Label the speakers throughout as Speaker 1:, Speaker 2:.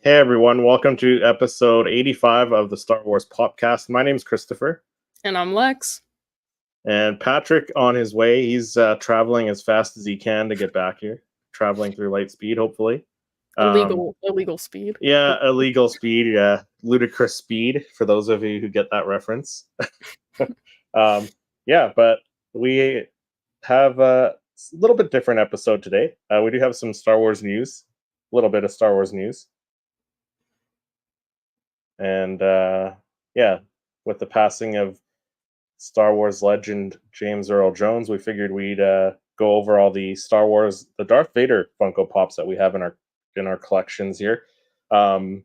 Speaker 1: Hey everyone, welcome to episode 85 of the Star Wars Popcast. My name's Christopher,
Speaker 2: And I'm Lex.
Speaker 1: and Patrick on his way. He's traveling as fast as he can to get back here, traveling through light speed, hopefully.
Speaker 2: Illegal speed.
Speaker 1: Yeah, illegal speed, yeah, ludicrous speed for those of you who get that reference. um, yeah, but we have a little bit different episode today. We do have some Star Wars news, a little bit of Star Wars news. And yeah, with the passing of Star Wars legend James Earl Jones, we figured we'd go over all the the Darth Vader Funko Pops that we have in our collections here, um,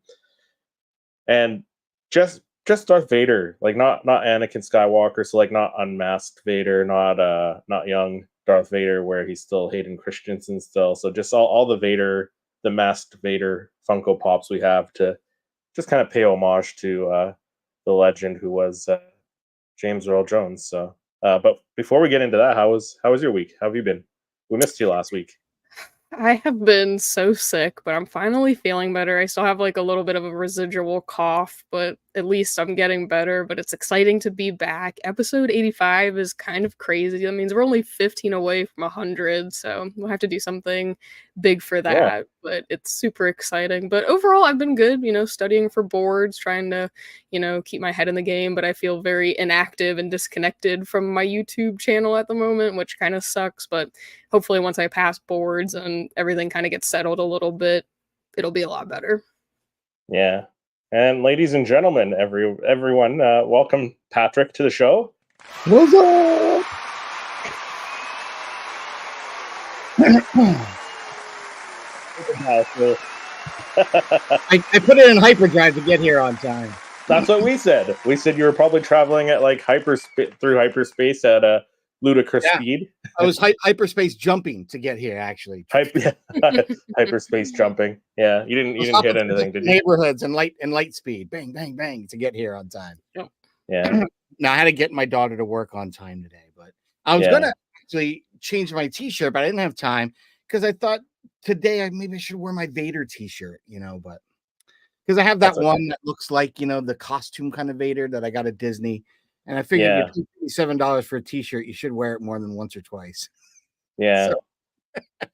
Speaker 1: and just Darth Vader, like not Anakin Skywalker, so like not unmasked Vader, not young Darth Vader, where he's still Hayden Christensen still. So just all the Vader, the masked Vader Funko Pops we have to just kind of pay homage to the legend who was James Earl Jones. So, but before we get into that, how was your week? How have you been? We missed you last week.
Speaker 2: I have been so sick, but I'm finally feeling better. I still have like a little bit of a residual cough, but at least I'm getting better. But it's exciting to be back. Episode 85 is kind of crazy. That means we're only 15 away from 100, so we'll have to do something big for
Speaker 1: Yeah,
Speaker 2: that. But it's super exciting. But overall, I've been good, studying for boards, trying to, keep my head in the game. But I feel very inactive and disconnected from my YouTube channel at the moment, which kind of sucks. But hopefully once I pass boards and everything kind of gets settled a little bit, it'll be a lot better.
Speaker 1: yeah. And ladies and gentlemen, everyone, welcome Patrick to the show.
Speaker 3: What's up? I put it in hyperdrive to get here on time.
Speaker 1: That's what we said. We said you were probably traveling at like through hyperspace at a ludicrous speed.
Speaker 3: I was hyperspace jumping to get here, actually.
Speaker 1: Hyperspace jumping. Yeah, you didn't hit anything, did you?
Speaker 3: Neighborhoods and light speed, bang, bang, bang, to get here on time.
Speaker 2: Yep.
Speaker 1: Yeah.
Speaker 3: Now I had to get my daughter to work on time today, but I was gonna actually change my T-shirt, but I didn't have time because I thought today maybe I should wear my Vader T-shirt, but because I have that one that looks like the costume kind of Vader that I got at Disney. And I figured you pay $7 for a T-shirt, you should wear it more than once or twice.
Speaker 1: Yeah. So.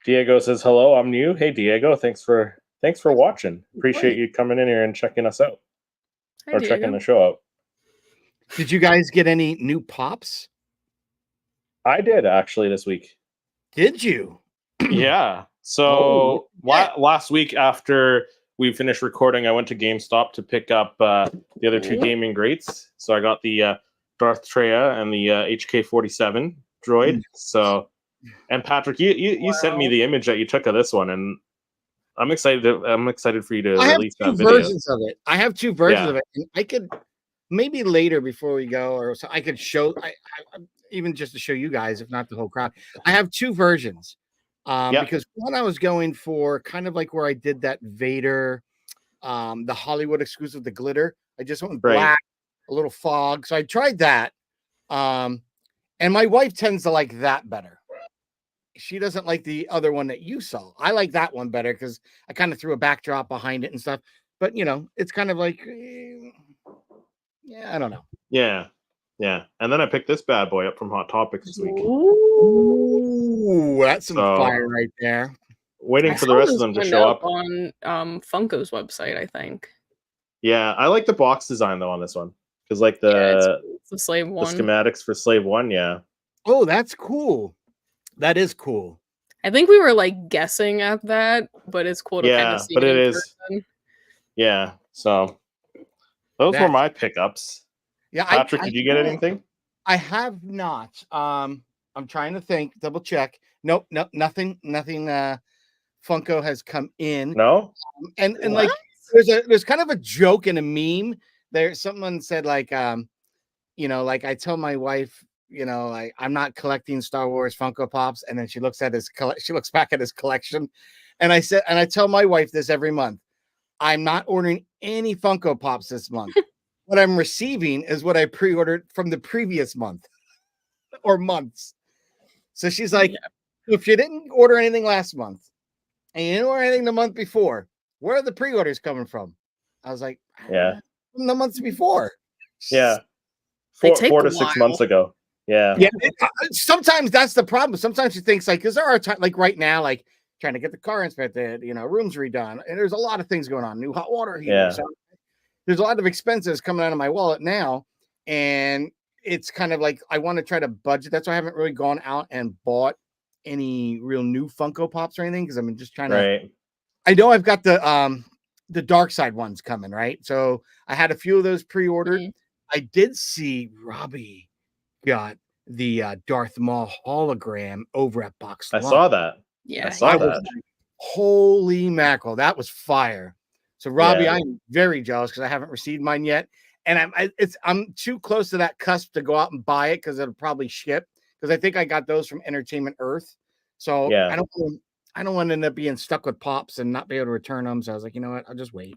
Speaker 1: Diego says hello. I'm new. Hey Diego, thanks for watching. Appreciate you coming in here and checking us out.
Speaker 2: Hi,
Speaker 1: or
Speaker 2: Diego.
Speaker 1: checking the show out.
Speaker 3: Did you guys get any new pops?
Speaker 1: I did actually this week.
Speaker 3: Did you?
Speaker 1: Yeah. So last week after we finished recording, I went to GameStop to pick up the other two gaming greats. So I got the Darth Treya and the HK-47 droid. So, and Patrick, you sent me the image that you took of this one, and I'm excited for you to release that video.
Speaker 3: Versions of it. I have two versions of it, and I could maybe later before we go, or so I could show. I even just to show you guys, if not the whole crowd. I have two versions. Because one I was going for kind of like where I did that Vader, the Hollywood exclusive, the glitter. I just went black, a little fog. So I tried that. And my wife tends to like that better. She doesn't like the other one that you saw. I like that one better because I kind of threw a backdrop behind it and stuff. But it's kind of like, I don't know.
Speaker 1: Yeah. Yeah. And then I picked this bad boy up from Hot Topics this week.
Speaker 3: Ooh, that's some fire right there.
Speaker 1: Waiting for the rest of them to show up
Speaker 2: on Funko's website, I think.
Speaker 1: Yeah, I like the box design though on this one because like the
Speaker 2: Slave One,
Speaker 1: the schematics for Slave One. Yeah.
Speaker 3: Oh, that's cool. That is cool.
Speaker 2: I think we were like guessing at that, but it's cool to kind of see.
Speaker 1: But it is. Person. Yeah. So those were my pickups.
Speaker 3: Yeah,
Speaker 1: Patrick, did you get anything?
Speaker 3: I have not. I'm trying to think. Double check. Nope. Nothing. Funko has come in.
Speaker 1: No.
Speaker 3: And like there's kind of a joke and a meme. There, someone said like like I tell my wife, like I'm not collecting Star Wars Funko Pops, and then she looks back at his collection, and I tell my wife this every month. I'm not ordering any Funko Pops this month. What I'm receiving is what I pre-ordered from the previous month or months. So she's like, if you didn't order anything last month and you didn't order anything the month before, where are the pre-orders coming from? I was like,
Speaker 1: Yeah.
Speaker 3: From the months before.
Speaker 1: Yeah.
Speaker 2: They take
Speaker 1: 4
Speaker 2: a
Speaker 1: to 6
Speaker 2: while.
Speaker 1: months ago. Yeah.
Speaker 3: Yeah. Sometimes that's the problem. Sometimes you think like, because there are times like right now, like trying to get the car inspected, rooms redone, and there's a lot of things going on. New hot water heater.
Speaker 1: Yeah.
Speaker 3: So there's a lot of expenses coming out of my wallet now, and it's kind of like I want to try to budget. That's why I haven't really gone out and bought any real new Funko Pops or anything, because I'm just trying to. I know I've got the dark side ones coming, right? So I had a few of those pre-ordered. I did see Robbie got the Darth Maul hologram over at Box
Speaker 1: I
Speaker 3: Lunch.
Speaker 1: saw that.
Speaker 2: Yeah,
Speaker 1: I saw that.
Speaker 3: Like, holy mackerel, that was fire. So Robbie, I'm very jealous because I haven't received mine yet, and I'm too close to that cusp to go out and buy it because it'll probably ship, because I think I got those from Entertainment Earth. So I don't want to end up being stuck with Pops and not be able to return them. So I was like, you know what, I'll just wait.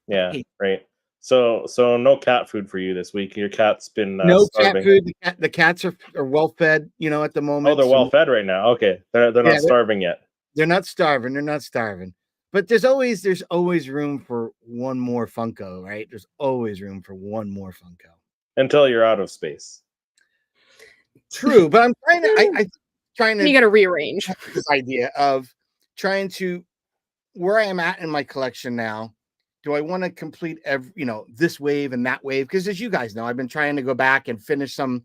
Speaker 1: Yeah, right. So no cat food for you this week. Your cat's been
Speaker 3: no
Speaker 1: starving.
Speaker 3: Cat food. The cats are well fed, at the moment.
Speaker 1: Oh, they're well fed right now. Okay, they're not starving yet.
Speaker 3: They're not starving. They're not starving. But there's always room for one more Funko, right? There's always room for one more Funko
Speaker 1: until you're out of space.
Speaker 3: True, but I'm trying to.
Speaker 2: You got to rearrange
Speaker 3: this idea of trying to where I am at in my collection now. Do I want to complete this wave and that wave? Because as you guys know, I've been trying to go back and finish some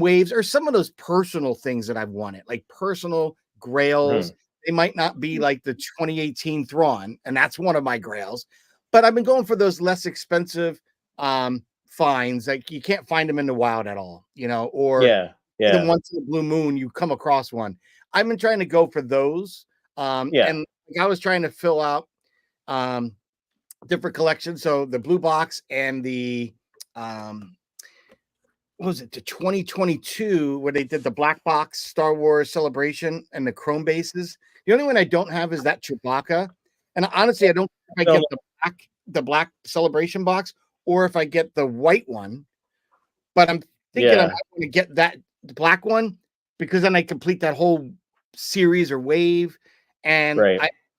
Speaker 3: waves or some of those personal things that I've wanted, like personal grails. They might not be like the 2018 Thrawn, and that's one of my grails, but I've been going for those less expensive finds. Like you can't find them in the wild at all, or even once in the blue moon you come across one. I've been trying to go for those. And I was trying to fill out different collections. So the blue box and the what was it, the 2022 where they did the black box Star Wars Celebration and the chrome bases. The only one I don't have is that Chewbacca. And honestly, I don't think I get the black Celebration box or if I get the white one. But I'm thinking I'm going to get the black one because then I complete that whole series or wave. And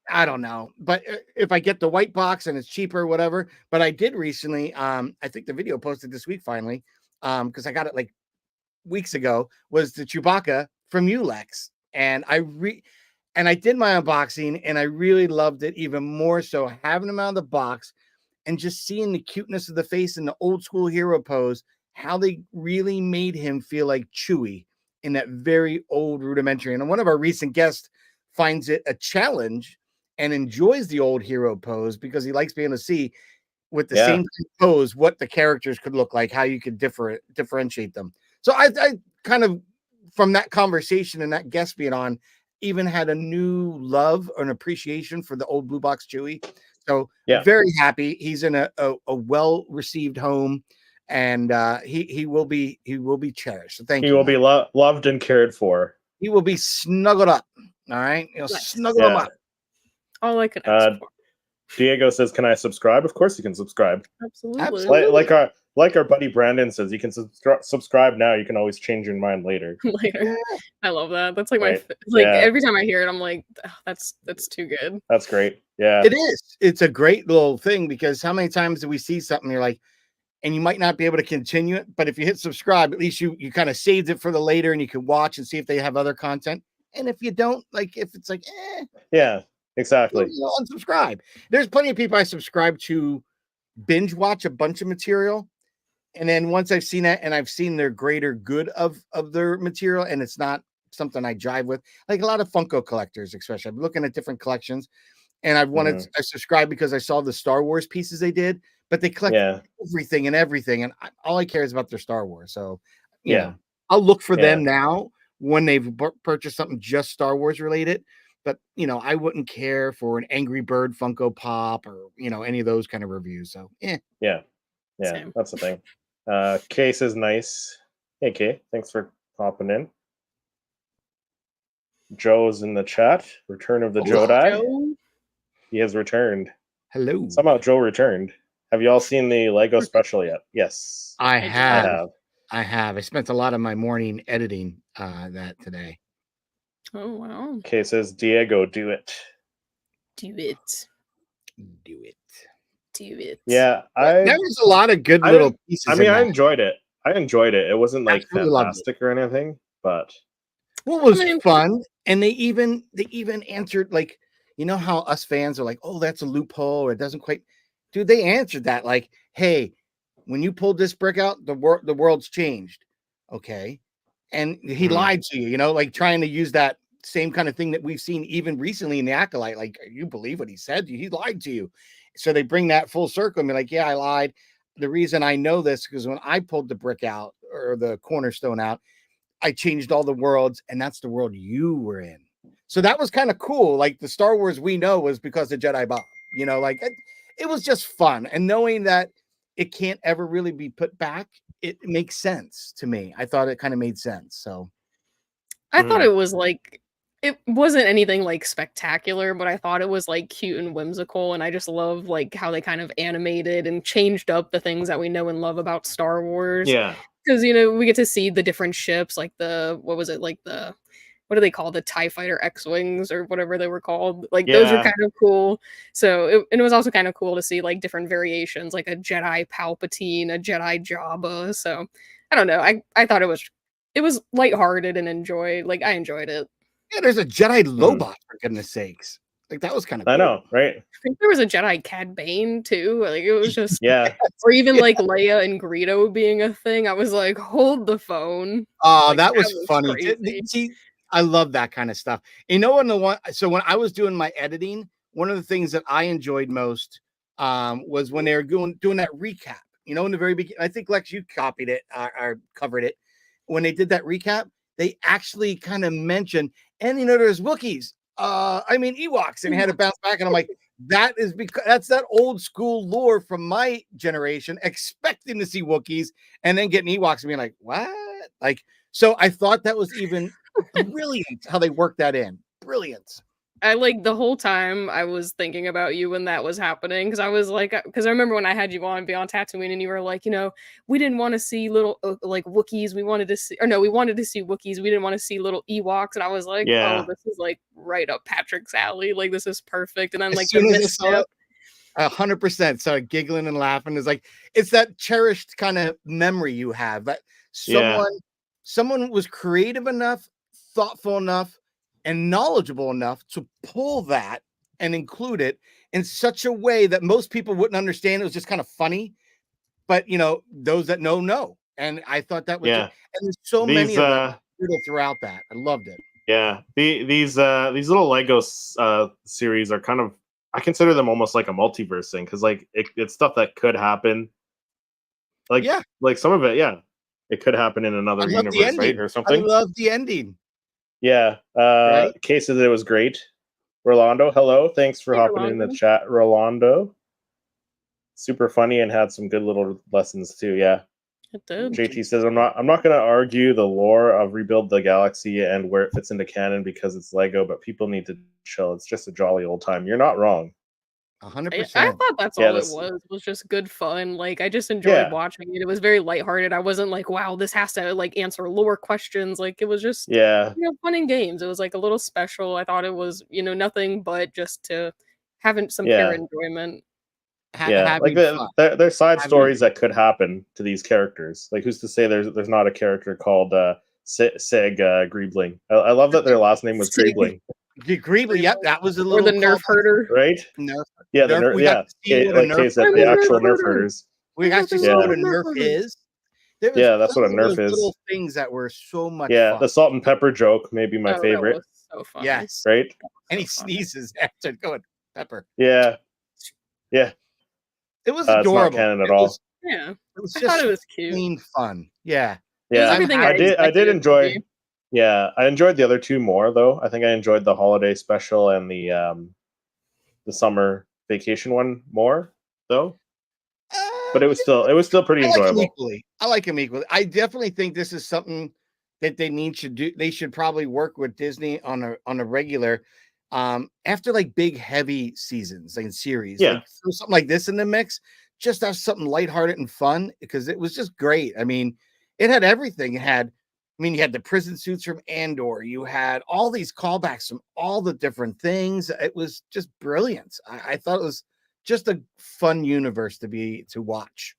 Speaker 3: I don't know. But if I get the white box and it's cheaper or whatever. But I did recently, I think the video posted this week finally, because I got it like weeks ago, was the Chewbacca from Ulex. And I did my unboxing and I really loved it even more so having him out of the box and just seeing the cuteness of the face and the old school hero pose, how they really made him feel like Chewie in that very old rudimentary. And one of our recent guests finds it a challenge and enjoys the old hero pose because he likes being able to see with the same pose what the characters could look like, how you could differentiate them. So I kind of, from that conversation and that guest being on, even had a new love or an appreciation for the old blue box Chewie. So very happy. He's in a well-received home, and he will be cherished. So thank you.
Speaker 1: He will be loved and cared for.
Speaker 3: He will be snuggled up. All right, snuggle him up.
Speaker 2: All I could ask for.
Speaker 1: Diego says, "Can I subscribe?" Of course, you can subscribe.
Speaker 2: Absolutely.
Speaker 1: Like our buddy Brandon says, you can subscribe now. You can always change your mind later.
Speaker 2: I love that. That's like every time I hear it, I'm like, oh, that's too good.
Speaker 1: That's great. Yeah,
Speaker 3: it is. It's a great little thing because how many times do we see something you're like, and you might not be able to continue it, but if you hit subscribe, at least you kind of saved it for the later, and you can watch and see if they have other content. And if you don't, like, if it's like,
Speaker 1: yeah. Exactly.
Speaker 3: Unsubscribe. There's plenty of people I subscribe to binge watch a bunch of material. And then once I've seen that and I've seen their greater good of their material, and it's not something I jive with, like a lot of Funko collectors, especially. I'm looking at different collections and I subscribe because I saw the Star Wars pieces they did, but they collect everything. And all I care is about their Star Wars. So, you know, I'll look for them now when they've purchased something just Star Wars related. But, I wouldn't care for an Angry Bird Funko Pop or, any of those kind of reviews. So,
Speaker 1: Yeah. Same. That's the thing. Kay says nice. Hey, Kay. Thanks for popping in. Joe's in the chat. Return of the Jedi. He has returned.
Speaker 3: Hello.
Speaker 1: Somehow Joe returned. Have you all seen the Lego special yet? Yes.
Speaker 3: I have. I spent a lot of my morning editing that today.
Speaker 2: Oh, wow.
Speaker 1: Okay, says Diego, do it.
Speaker 2: Do it.
Speaker 3: Do it.
Speaker 1: Yeah,
Speaker 3: there was a lot of good little pieces.
Speaker 1: I mean, I enjoyed it. It wasn't like fantastic or anything, but
Speaker 3: what was fun, and they even answered, like, you know how us fans are like, oh, that's a loophole, or it doesn't quite. Dude, they answered that like, hey, when you pulled this brick out, the world's changed. Okay. And he lied to you, like trying to use that same kind of thing that we've seen even recently in the Acolyte. Like, you believe what he said? He lied to you. So they bring that full circle and be like, yeah, I lied. The reason I know this, because when I pulled the brick out or the cornerstone out, I changed all the worlds, and that's the world you were in. So that was kind of cool. Like, the Star Wars we know was because of Jedi Bob, like it was just fun. And knowing that it can't ever really be put back, it makes sense to me. I thought it kind of made sense. So
Speaker 2: I thought it was like, it wasn't anything like spectacular, but I thought it was like cute and whimsical. And I just love like how they kind of animated and changed up the things that we know and love about Star Wars.
Speaker 1: Yeah.
Speaker 2: Because, we get to see the different ships, like what do they call the TIE Fighter X-Wings or whatever they were called? Like, those are kind of cool. So, it was also kind of cool to see like different variations, like a Jedi Palpatine, a Jedi Jabba. So, I don't know. I thought it was lighthearted and I enjoyed it.
Speaker 3: Yeah, there's a Jedi Lobot, for goodness sakes. Like, that was kind of cool.
Speaker 1: I know, right?
Speaker 2: I think there was a Jedi Cad Bane too. Like, it was just or even like Leia and Greedo being a thing. I was like, hold the phone.
Speaker 3: Oh,
Speaker 2: like,
Speaker 3: that was funny. See, I love that kind of stuff. So when I was doing my editing, one of the things that I enjoyed most was when they were doing that recap. In the very beginning, I think Lex, you copied it or covered it. When they did that recap, they actually kind of mentioned, and there's Wookiees. Ewoks, and had to bounce back, and I'm like, that is because that's that old school lore from my generation, expecting to see Wookiees and then getting Ewoks and being like, what? Like, so I thought that was even brilliant how they worked that in. Brilliant.
Speaker 2: I like the whole time I was thinking about you when that was happening, because I was like, because I remember when I had you on Beyond Tatooine and you were like, we didn't want to see little like Wookiees, we wanted to see Wookiees, we didn't want to see little Ewoks, and I was like, oh, this is like right up Patrick's alley, like this is perfect. And then like the misstep,
Speaker 3: 100% started giggling and laughing. It's that cherished kind of memory you have that someone was creative enough, thoughtful enough, and knowledgeable enough to pull that and include it in such a way that most people wouldn't understand. It was just kind of funny, but those that know. And I thought that was and there's so many of them throughout that. I loved it.
Speaker 1: Yeah, these little Lego series are kind of, I consider them almost like a multiverse thing, because like it's stuff that could happen. Like like some of it, it could happen in another universe, right, or something.
Speaker 3: I love the ending.
Speaker 1: Yeah. Case says it was great. Rolando, hello. Thanks for hopping in the chat, Rolando. Super funny and had some good little lessons too. Yeah.
Speaker 2: It did.
Speaker 1: JT says I'm not gonna argue the lore of Rebuild the Galaxy and where it fits into canon because it's Lego, but people need to chill. It's just a jolly old time. You're not wrong.
Speaker 3: 100%.
Speaker 2: I thought that's all it was just good fun. Like, I just enjoyed watching it. It was very lighthearted. I wasn't like, wow, this has to like answer lore questions. Like, it was just fun and games. It was like a little special. I thought it was nothing but just to having some pure enjoyment.
Speaker 1: Like there's side stories that could happen to these characters. Like, who's to say there's not a character called Sig Greebling? I love that their last name was Greebling.
Speaker 3: Greebling, yep, that was a little.
Speaker 2: Or the Nerf herder,
Speaker 1: right?
Speaker 3: Nerf.
Speaker 1: Yeah, the Nerf. Yeah, the actual Nerf herders.
Speaker 3: We actually see what a Nerf is.
Speaker 1: That's what a Nerf is.
Speaker 3: Little things that were so much.
Speaker 1: Yeah, fun. The salt and pepper joke may be my favorite.
Speaker 2: That was so fun.
Speaker 3: Yes,
Speaker 1: right.
Speaker 3: And he sneezes after going pepper.
Speaker 1: Yeah.
Speaker 3: It was adorable.
Speaker 1: It's not canon at all.
Speaker 2: It
Speaker 3: was
Speaker 2: just it was cute,
Speaker 3: clean fun. Yeah.
Speaker 1: I did enjoy. Yeah, I enjoyed the other two more though. I think I enjoyed the holiday special and the summer vacation one more though. But it was still pretty enjoyable.
Speaker 3: I like them equally. I definitely think this is something that should do. They should probably work with Disney on a regular after like big heavy seasons and series.
Speaker 1: Yeah,
Speaker 3: like, throw something like this in the mix. Just have something lighthearted and fun, because it was just great. I mean, it had everything. You had the prison suits from Andor. You had all these callbacks from all the different things. It was just brilliant. I thought it was just a fun universe to watch.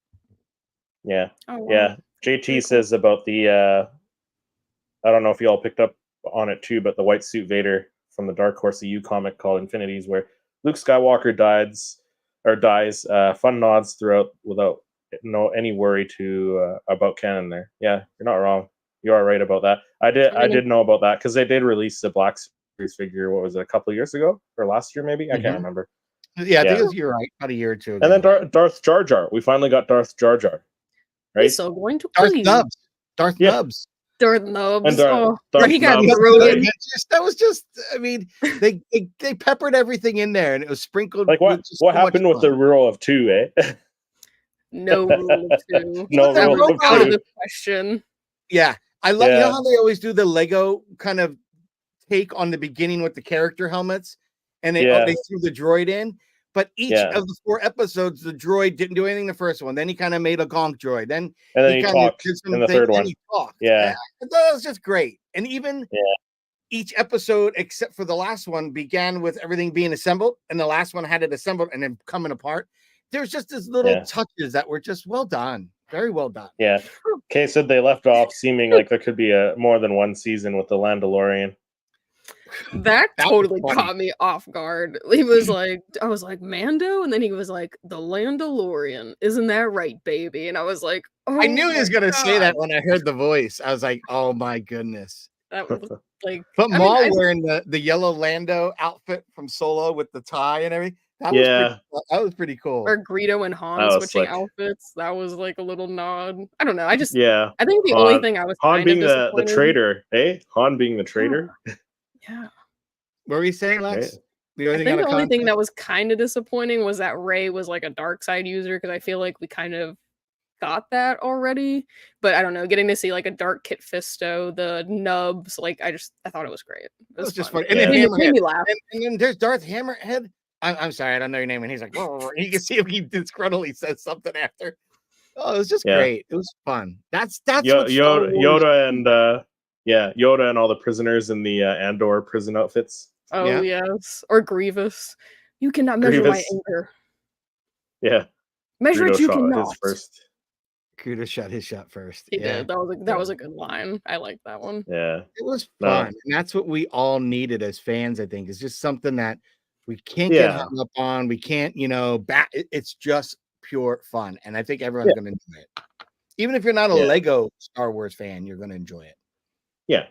Speaker 1: Yeah.
Speaker 2: Oh, wow.
Speaker 1: Yeah. JT says about the I don't know if you all picked up on it too, but the white suit Vader from the Dark Horse EU comic called Infinities, where Luke Skywalker dies. Fun nods throughout without any worry to about canon there. Yeah, you're not wrong. You are right about that. I did know about that because they did release the Black Series figure. What was it, a couple of years ago or last year? Maybe I can't remember.
Speaker 3: Yeah, I think you're right. About a year or two ago.
Speaker 1: And then Darth Jar Jar. We finally got Darth Jar Jar. Right?
Speaker 2: He's so going to
Speaker 3: Darth
Speaker 2: please.
Speaker 3: Nubs. Darth Nubs.
Speaker 2: Darth Nubs.
Speaker 1: And Darth
Speaker 2: he got
Speaker 1: Nubs.
Speaker 2: brilliant.
Speaker 3: That was just. I mean, they peppered everything in there, and it was sprinkled.
Speaker 1: Like what happened with the rule of 2, eh?
Speaker 2: No rule of 2.
Speaker 1: No rule of 2.
Speaker 2: Out of the question.
Speaker 3: Yeah, I love. You know how they always do the Lego kind of take on the beginning with the character helmets, and they threw the droid in. But each of the 4 episodes, the droid didn't do anything the first one. Then he kind of made a gonk droid. Then
Speaker 1: he talked in the third one.
Speaker 3: He talked.
Speaker 1: Yeah.
Speaker 3: That was just great. And even each episode, except for the last one, began with everything being assembled, and the last one had it assembled and then coming apart. There's just these little touches that were just well done. Very well done.
Speaker 1: Yeah. Kay said they left off seeming like there could be more than one season with the Landalorian.
Speaker 2: That totally caught me off guard. He was like, I was like, Mando? And then he was like, the Landalorian. Isn't that right, baby? And I was like, oh,
Speaker 3: I knew he was going to say that when I heard the voice. I was like, oh my goodness.
Speaker 2: That was like,
Speaker 3: but Maul wearing the yellow Lando outfit from Solo with the tie and everything. That was pretty cool.
Speaker 2: Or Greedo and Han switching outfits. That was like a little nod. I don't know. I think the only thing I was
Speaker 1: Han being the traitor, eh? Han being the traitor.
Speaker 2: Yeah.
Speaker 3: What were you saying, Lex?
Speaker 2: I think the only thing that was kind of disappointing was that Rey was like a dark side user, because I feel like we kind of got that already. But I don't know, getting to see like a dark Kit Fisto, the nubs, like I thought it was great. It was
Speaker 3: just fun. And then made me laugh. And then there's Darth Hammerhead. I'm sorry, I don't know your name. And he's like, whoa, you can see him, he disgruntledly says something after. Oh, it was just great. It was fun. That's
Speaker 1: Yoda and Yoda and all the prisoners in the Andor prison outfits.
Speaker 2: Oh yes, or Grievous. You cannot measure my anger.
Speaker 1: Yeah,
Speaker 2: measure it. You cannot.
Speaker 3: Kudo shot his shot first.
Speaker 2: He did. That was a good line. I like that one.
Speaker 1: Yeah,
Speaker 3: it was fun, and that's what we all needed as fans. I think it's just something that we can't get hung up on. We can't, it's just pure fun, and I think everyone's going to enjoy it. Even if you're not a Lego Star Wars fan, you're going to enjoy it.
Speaker 1: Yeah.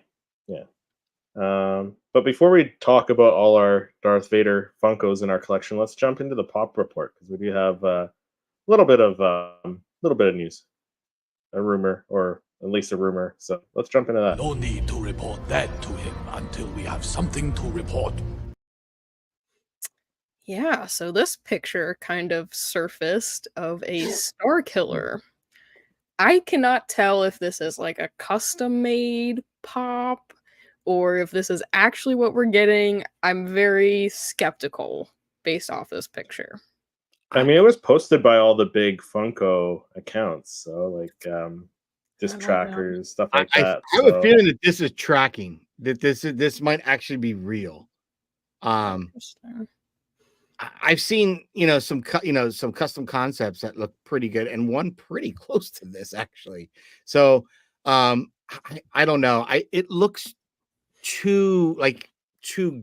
Speaker 1: But before we talk about all our Darth Vader Funkos in our collection, let's jump into the Pop Report, because we do have a little bit of news, a rumor, or at least a rumor. So let's jump into that.
Speaker 4: No need to report that to him until we have something to report.
Speaker 2: Yeah, so this picture kind of surfaced of a Star Killer. I cannot tell if this is like a custom-made pop or if this is actually what we're getting. I'm very skeptical based off this picture.
Speaker 1: I mean, it was posted by all the big Funko accounts, so like just trackers, stuff like that.
Speaker 3: I have a feeling that this is tracking, that this might actually be real. I've seen, some custom concepts that look pretty good, and one pretty close to this actually. So, I don't know. It looks too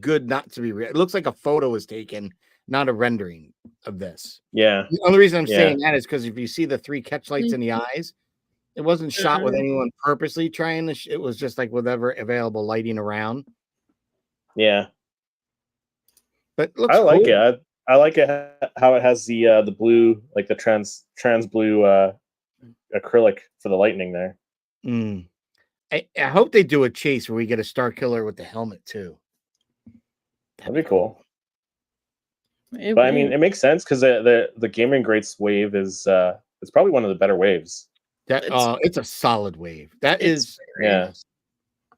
Speaker 3: good not to be real. It looks like a photo was taken, not a rendering of this.
Speaker 1: Yeah.
Speaker 3: The only reason I'm saying that is because if you see the 3 catch lights in the eyes, it wasn't shot with anyone purposely trying to. It was just like whatever available lighting around.
Speaker 1: Yeah.
Speaker 3: But it looks
Speaker 1: I like
Speaker 3: cool.
Speaker 1: it. I like it how it has the blue, like the trans blue acrylic for the lightning there.
Speaker 3: I hope they do a chase where we get a Star Killer with the helmet too.
Speaker 1: That'd be cool. But I mean, it makes sense because the Gaming Greats wave is it's probably one of the better waves.
Speaker 3: It's a solid wave. That is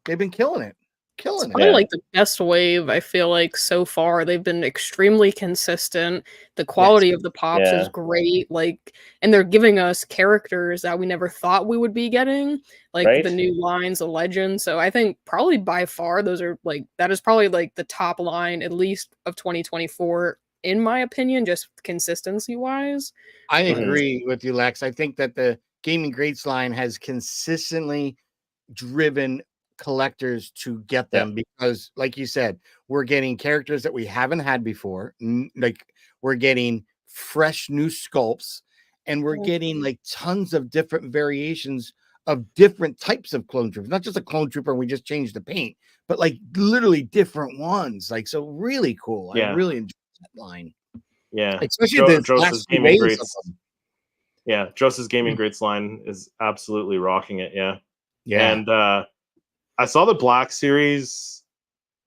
Speaker 3: they've been killing it.
Speaker 2: It's probably like the best wave, I feel like, so far. They've been extremely consistent. The quality of the pops is great. And they're giving us characters that we never thought we would be getting, like the new lines, the legends. So I think probably by far that is probably like the top line, at least of 2024, in my opinion, just consistency wise.
Speaker 3: I agree with you, Lex. I think that the Gaming Greats line has consistently driven collectors to get them because, like you said, we're getting characters that we haven't had before. Like we're getting fresh new sculpts, and we're getting like tons of different variations of different types of clone troopers. Not just a clone trooper, and we just changed the paint, but like literally different ones. Like so, really cool. I really enjoy that line.
Speaker 1: Yeah,
Speaker 3: especially
Speaker 1: Jose's Gaming Greats. Yeah, Jose's Gaming Greats line is absolutely rocking it. Yeah. And I saw the Black Series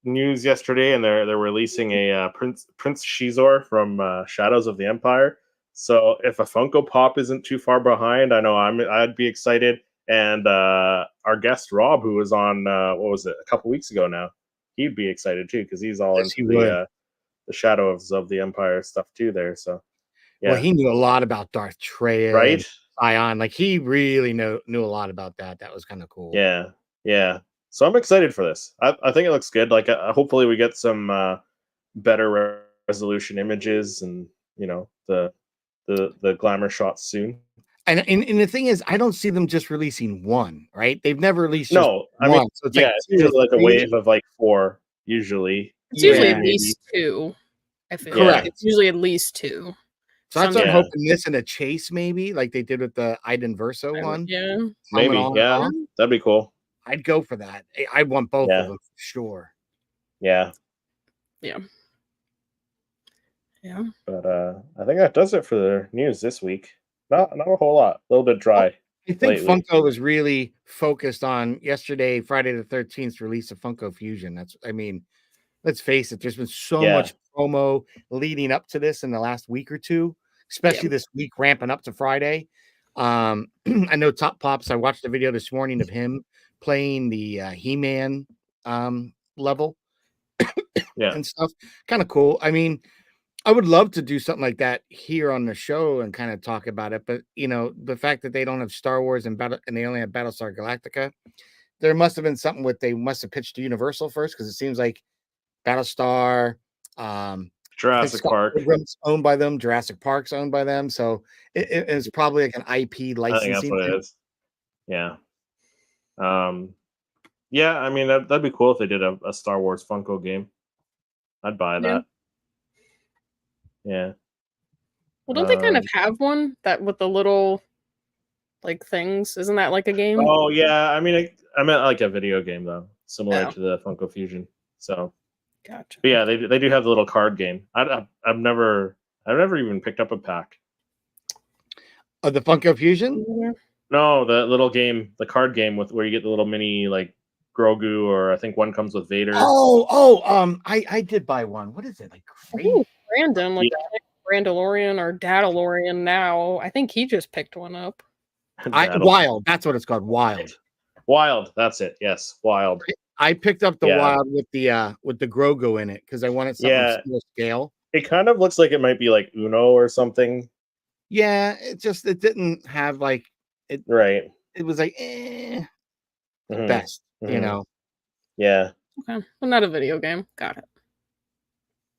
Speaker 1: news yesterday, and they're releasing a Prince Shizor from Shadows of the Empire. So if a Funko Pop isn't too far behind, I know I'd be excited. And our guest Rob, who was on what was it, a couple weeks ago now, he'd be excited too because he's all into the Shadows of the Empire stuff too there. So yeah,
Speaker 3: well, he knew a lot about Darth Vader,
Speaker 1: right?
Speaker 3: Ion, like he really knew a lot about that. That was kind of cool.
Speaker 1: Yeah. So I'm excited for this. I think it looks good. Like hopefully we get some better resolution images and the glamour shots soon.
Speaker 3: And the thing is, I don't see them just releasing one, right? They've never released
Speaker 1: one. So it's it's usually like a wave of like 4 usually.
Speaker 2: It's usually at least 2. I feel correct. It's usually at least 2.
Speaker 3: So that's what I'm hoping this in a chase, maybe like they did with the Iden Verso one.
Speaker 2: Yeah,
Speaker 1: maybe. That'd be cool.
Speaker 3: I'd go for that. I want both of them for sure.
Speaker 1: Yeah. But I think that does it for the news this week. Not a whole lot. A little bit dry.
Speaker 3: I think Funko was really focused on yesterday, Friday the 13th release of Funko Fusion. Let's face it, there's been so much promo leading up to this in the last week or two, especially this week ramping up to Friday. I know Top Pops, I watched a video this morning of him playing the He-Man level and stuff. Kind of cool. I mean, I would love to do something like that here on the show and kind of talk about it, but the fact that they don't have Star Wars and they only have Battlestar Galactica, there must have been something they must have pitched to Universal first, because it seems like Battlestar,
Speaker 1: Jurassic Park
Speaker 3: owned by them, Jurassic Park's owned by them, so it's probably like an IP licensing.
Speaker 1: I think that's what it is. Yeah. I mean that'd be cool if they did a Star Wars Funko game. I'd buy that. Yeah.
Speaker 2: Well, don't they kind of have one that with the little like things? Isn't that like a game?
Speaker 1: Oh yeah, I mean I meant like a video game though, similar to the Funko Fusion. So.
Speaker 2: Gotcha.
Speaker 1: But yeah, they do have the little card game. I've never even picked up a pack.
Speaker 3: Of the Funko Fusion?
Speaker 1: No, the little game, the card game where you get the little mini like Grogu, or I think one comes with Vader.
Speaker 3: I did buy one. What is it like?
Speaker 2: Brandon, like Brandalorian or Dadalorian now. I think he just picked one up.
Speaker 3: Wild. That's what it's called.
Speaker 1: Wild. That's it. Yes, Wild.
Speaker 3: I picked up the Wild with the Grogu in it because I wanted something small scale.
Speaker 1: It kind of looks like it might be like Uno or something.
Speaker 3: Yeah, it didn't have like it.
Speaker 1: Right.
Speaker 3: It was like best,
Speaker 1: Yeah.
Speaker 2: Okay. Well, not a video game. Got it.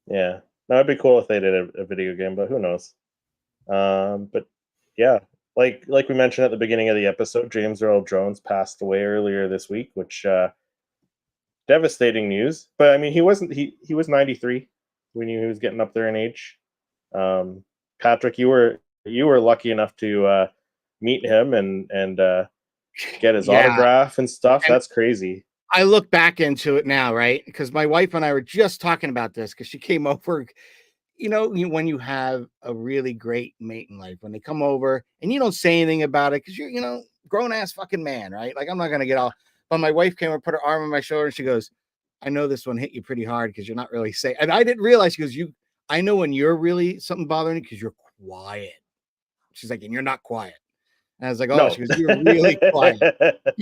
Speaker 1: Yeah. That'd be cool if they did a video game, but who knows? But yeah, like we mentioned at the beginning of the episode, James Earl Jones passed away earlier this week, which devastating news. But I mean, he was 93. We knew he was getting up there in age. Patrick, you were lucky enough to meet him and get his autograph and stuff. That's crazy.
Speaker 3: I look back into it now, right? Because my wife and I were just talking about this because she came over. When you have a really great mate in life, when they come over and you don't say anything about it because you're, grown ass fucking man, right? Like I'm not gonna get all. But my wife came and put her arm on my shoulder and she goes, "I know this one hit you pretty hard because you're not really saying." And I didn't realize. She goes, I know when you're really something bothering you because you're quiet. She's like, and you're not quiet. And I was like, oh, no. She goes, you're really quiet.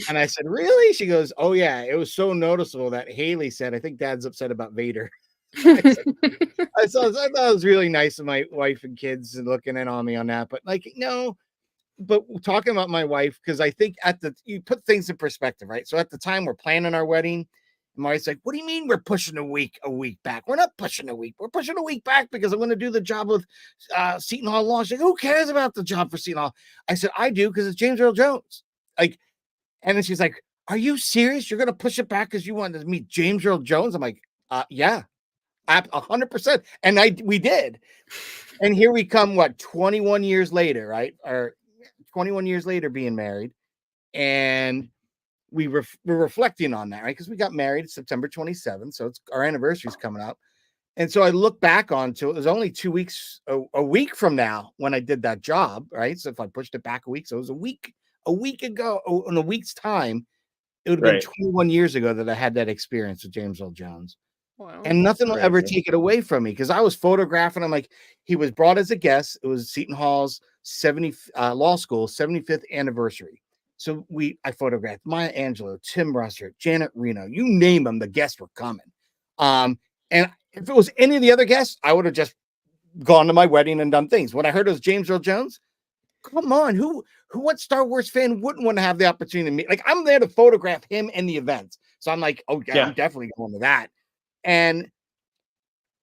Speaker 3: And I said, really? She goes, oh yeah, it was so noticeable that Haley said, I think Dad's upset about Vader. I thought it was really nice of my wife and kids looking in on me on that. But like, no, but talking about my wife, because I think you put things in perspective, right? So at the time we're planning our wedding, And my wife's like, what do you mean we're pushing a week back? We're not pushing a week. We're pushing a week back because I'm going to do the job with Seton Hall Law. She's like, who cares about the job for Seton Hall? I said, I do because it's James Earl Jones. Like, and then she's like, are you serious? You're going to push it back because you wanted to meet James Earl Jones? I'm like, yeah, 100%. And we did. And here we come, 21 years later, right? Or 21 years later being married. And we're reflecting on that, right? Because we got married September 27th, so it's our anniversary's coming up. And so I look back onto it was only 2 weeks, a week from now when I did that job, right? So if I pushed it back a week, so it was a week ago, in a week's time, it would have been 21 years ago that I had that experience with James Earl Jones.
Speaker 2: Wow.
Speaker 3: And nothing will ever take it away from me because I was photographing him. Like, he was brought as a guest. It was Seton Hall's law school 75th anniversary. So I photographed Maya Angelou, Tim Russert, Janet Reno, you name them, the guests were coming. And if it was any of the other guests, I would have just gone to my wedding and done things. When I heard it was James Earl Jones, come on, what Star Wars fan wouldn't want to have the opportunity to meet? Like, I'm there to photograph him and the events. So I'm like, oh yeah, I'm definitely going to that. And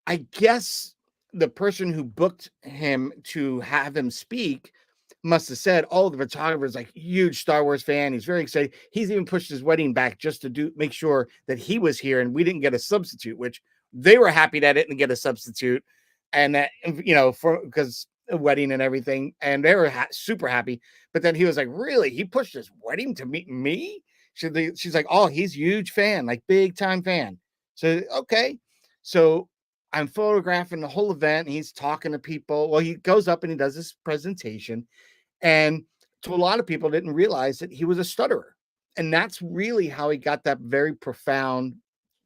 Speaker 3: I guess the person who booked him to have him speak must have said, oh, the photographer's like huge Star Wars fan. He's very excited. He's even pushed his wedding back just to make sure that he was here and we didn't get a substitute, which they were happy that I didn't get a substitute. And that, because a wedding and everything. And they were super happy. But then he was like, really? He pushed his wedding to meet me? She's like, oh, he's a huge fan, like big time fan. So, okay. So I'm photographing the whole event. And he's talking to people. Well, he goes up and he does this presentation. And to a lot of people didn't realize that he was a stutterer. And that's really how he got that very profound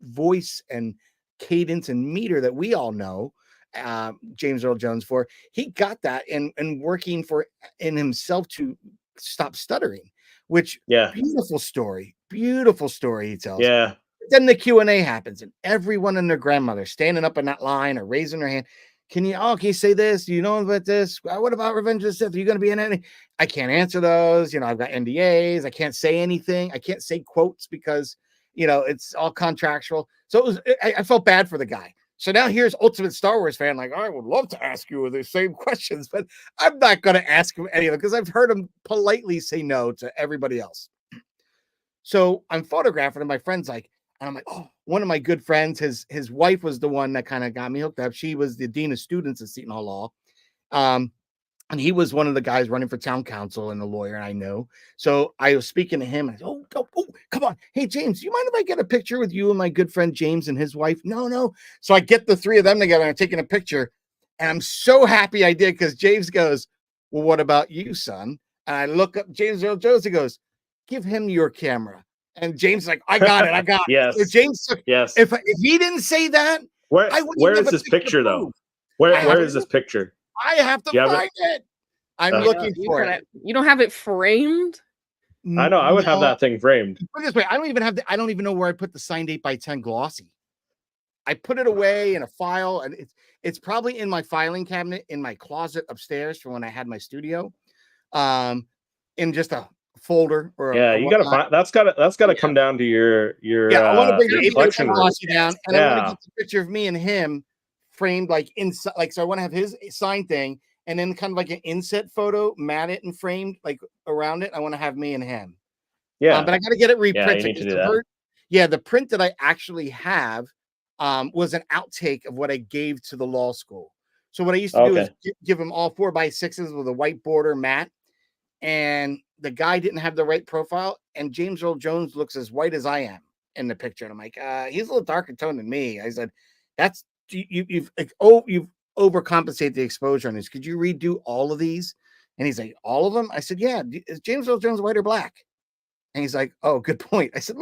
Speaker 3: voice and cadence and meter that we all know James Earl Jones for. He got that and working in himself to stop stuttering, which beautiful story he tells.
Speaker 1: Yeah.
Speaker 3: Then the Q&A happens and everyone and their grandmother standing up in that line or raising their hand. Can you say this? Do you know about this? What about Revenge of the Sith? Are you going to be in any? I can't answer those. I've got NDAs. I can't say anything. I can't say quotes because, it's all contractual. So I felt bad for the guy. So now here's ultimate Star Wars fan. Like, I would love to ask you the same questions, but I'm not going to ask him any of them because I've heard him politely say no to everybody else. So I'm photographing and my friend's like, and I'm like, oh, one of my good friends, his wife was the one that kind of got me hooked up. She was the dean of students at Seton Hall Law. And he was one of the guys running for town council and a lawyer, and I know. So I was speaking to him. And I said, oh, come on. Hey, James, do you mind if I get a picture with you and my good friend James and his wife? No. So I get the three of them together and I'm taking a picture. And I'm so happy I did because James goes, well, what about you, son? And I look up James Earl Jones. He goes, give him your camera. And James is like, I got it.
Speaker 1: Yes.
Speaker 3: So James took, if he didn't say that,
Speaker 1: where is this picture though? Where is this picture?
Speaker 3: I have to find it. I'm looking for it.
Speaker 2: You don't have it framed?
Speaker 1: I know. I would have that thing framed.
Speaker 3: Put it this way, I don't even know where I put the signed 8x10 glossy. I put it away in a file, and it's probably in my filing cabinet in my closet upstairs from when I had my studio, in just a folder.
Speaker 1: You got to find. That's got to come down to your.
Speaker 3: I want to bring the
Speaker 1: collection
Speaker 3: glossy down, and I want to get the picture of me and him framed like inside. Like, so I want to have his sign thing. And then kind of like an inset photo, matted and framed like around it. I want to have me and him.
Speaker 1: Yeah.
Speaker 3: But I got to get it reprinted.
Speaker 1: Yeah, you need to do that.
Speaker 3: The print that I actually have was an outtake of what I gave to the law school. So what I used to do is give them all 4x6s with a white border matte. And the guy didn't have the right profile. And James Earl Jones looks as white as I am in the picture. And I'm like, he's a little darker tone than me. I said, you've overcompensate the exposure on this. Could you redo all of these? And he's like, all of them? I said, yeah. Is James Earl Jones white or black? And he's like, oh, good point. I said,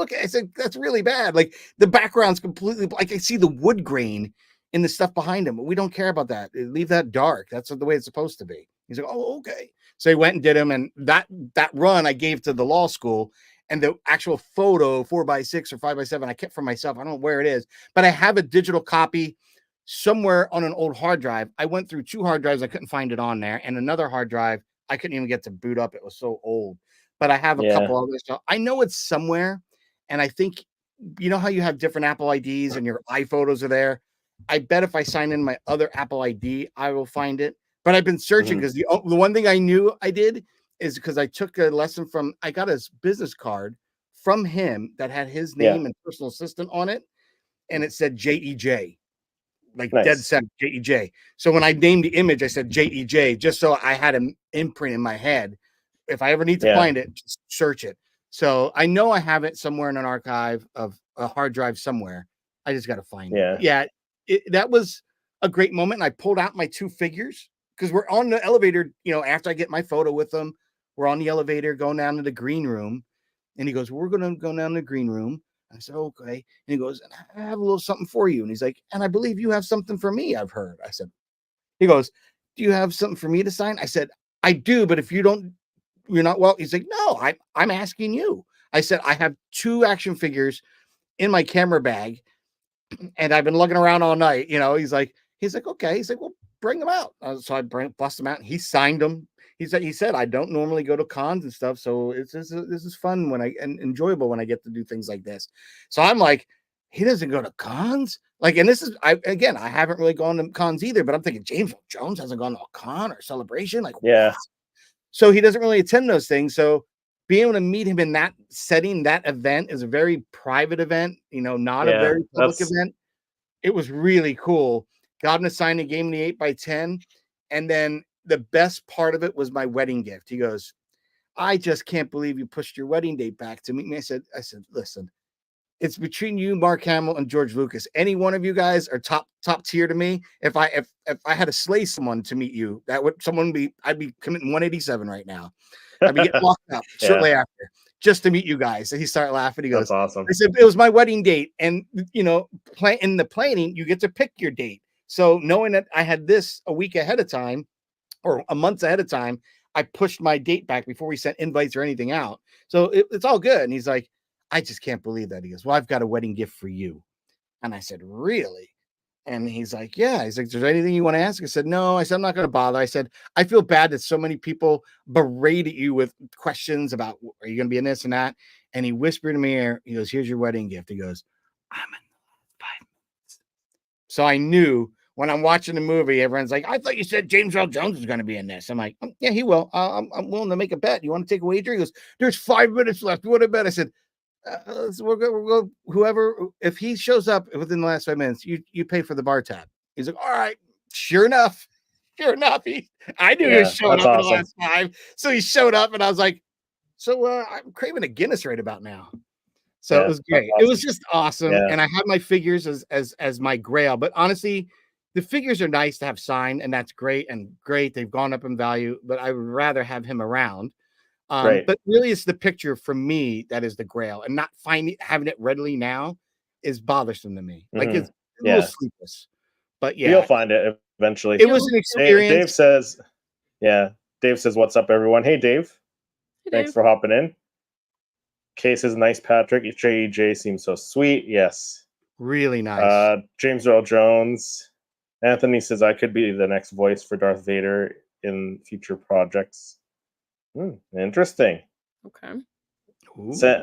Speaker 3: that's really bad. Like, the background's completely black. I see the wood grain in the stuff behind him, but we don't care about that. Leave that dark. That's the way it's supposed to be. He's like, oh, okay. So he went and did him. And that run I gave to the law school, and the actual photo 4x6 or 5x7, I kept for myself. I don't know where it is, but I have a digital copy somewhere on an old hard drive. I went through 2 hard drives. I couldn't find it on there. And another hard drive, I couldn't even get to boot up. It was so old. But I have a couple others. So I know it's somewhere. And I think you know how you have different Apple IDs and your iPhotos are there? I bet if I sign in my other Apple ID, I will find it. But I've been searching because the one thing I knew I did is because I took a lesson I got a business card from him that had his name and personal assistant on it. And it said JEJ, like dead set JEJ. So when I named the image, I said JEJ, just so I had an imprint in my head. If I ever need to find it, just search it. So I know I have it somewhere in an archive of a hard drive somewhere. I just got to find it. Yeah, that was a great moment. And I pulled out my 2 figures because we're on the elevator. You know, after I get my photo with them, we're on the elevator going down to the green room. And he goes, "We're going to go down to the green room." I said, "Okay." And he goes, "I have a little something for you." And he's like, "And I believe you have something for me, I've heard." I said, he goes, "Do you have something for me to sign?" I said, "I do, but if you don't, you're not well." He's like, "No, I'm asking you." I said, "I have 2 action figures in my camera bag, and I've been looking around all night." You know, he's like, "Okay." He's like, "Well, bring them out." So I bust them out, and he signed them. He said, "I don't normally go to cons and stuff, so this is fun and enjoyable when I get to do things like this." So I'm like, he doesn't go to cons, like, and this is I haven't really gone to cons either, but I'm thinking James Earl Jones hasn't gone to a con or celebration, like, what? So he doesn't really attend those things. So being able to meet him in that setting, that event is a very private event, you know, not a very public event. It was really cool. Got him to sign a game in the 8x10. And then the best part of it was my wedding gift. He goes, "I just can't believe you pushed your wedding date back to meet me." I said, "Listen, it's between you, Mark Hamill, and George Lucas. Any one of you guys are top tier to me. If I had to slay someone to meet you, I'd be committing 187 right now. I'd be getting locked up shortly after just to meet you guys." And he started laughing. He goes,
Speaker 1: "That's awesome."
Speaker 3: I said, "It was my wedding date, and you know, in the planning, you get to pick your date. So knowing that I had this a week ahead of time or a month ahead of time, I pushed my date back before we sent invites or anything out. So it's all good." And he's like, "I just can't believe that." He goes, "Well, I've got a wedding gift for you." And I said, "Really?" And he's like, "Yeah." He's like, "Is there anything you want to ask?" I said, "No." I said, "I'm not going to bother." I said, "I feel bad that so many people berated you with questions about, are you going to be in this and that?" And he whispered in my ear, he goes, "Here's your wedding gift." He goes, "I'm in 5 minutes." So I knew when I'm watching the movie, everyone's like, "I thought you said James Earl Jones was going to be in this." I'm like, "Yeah, he will. I'm willing to make a bet. You want to take a wager?" He goes, "There's 5 minutes left. What a bet." I said, so we'll go, whoever, if he shows up within the last 5 minutes, you pay for the bar tab. He's like, "All right." Sure enough, I knew he was showing up in the last 5. So he showed up, and I was like, "So I'm craving a Guinness right about now." So it was great. It was just awesome. And I had my figures as my grail. But honestly, the figures are nice to have signed, and that's great. They've gone up in value, but I would rather have him around. But really, it's the picture for me that is the grail, and not having it readily now is bothersome to me. Like, it's a little sleepless, but
Speaker 1: you'll find it eventually.
Speaker 3: It was an experience.
Speaker 1: Dave says, "What's up, everyone?" Hey, Dave. Thanks for hopping in. Kay says, "Nice, Patrick. JJ seems so sweet." Yes.
Speaker 3: Really nice.
Speaker 1: James Earl Jones. Anthony says, "I could be the next voice for Darth Vader in future projects." Interesting.
Speaker 2: Okay.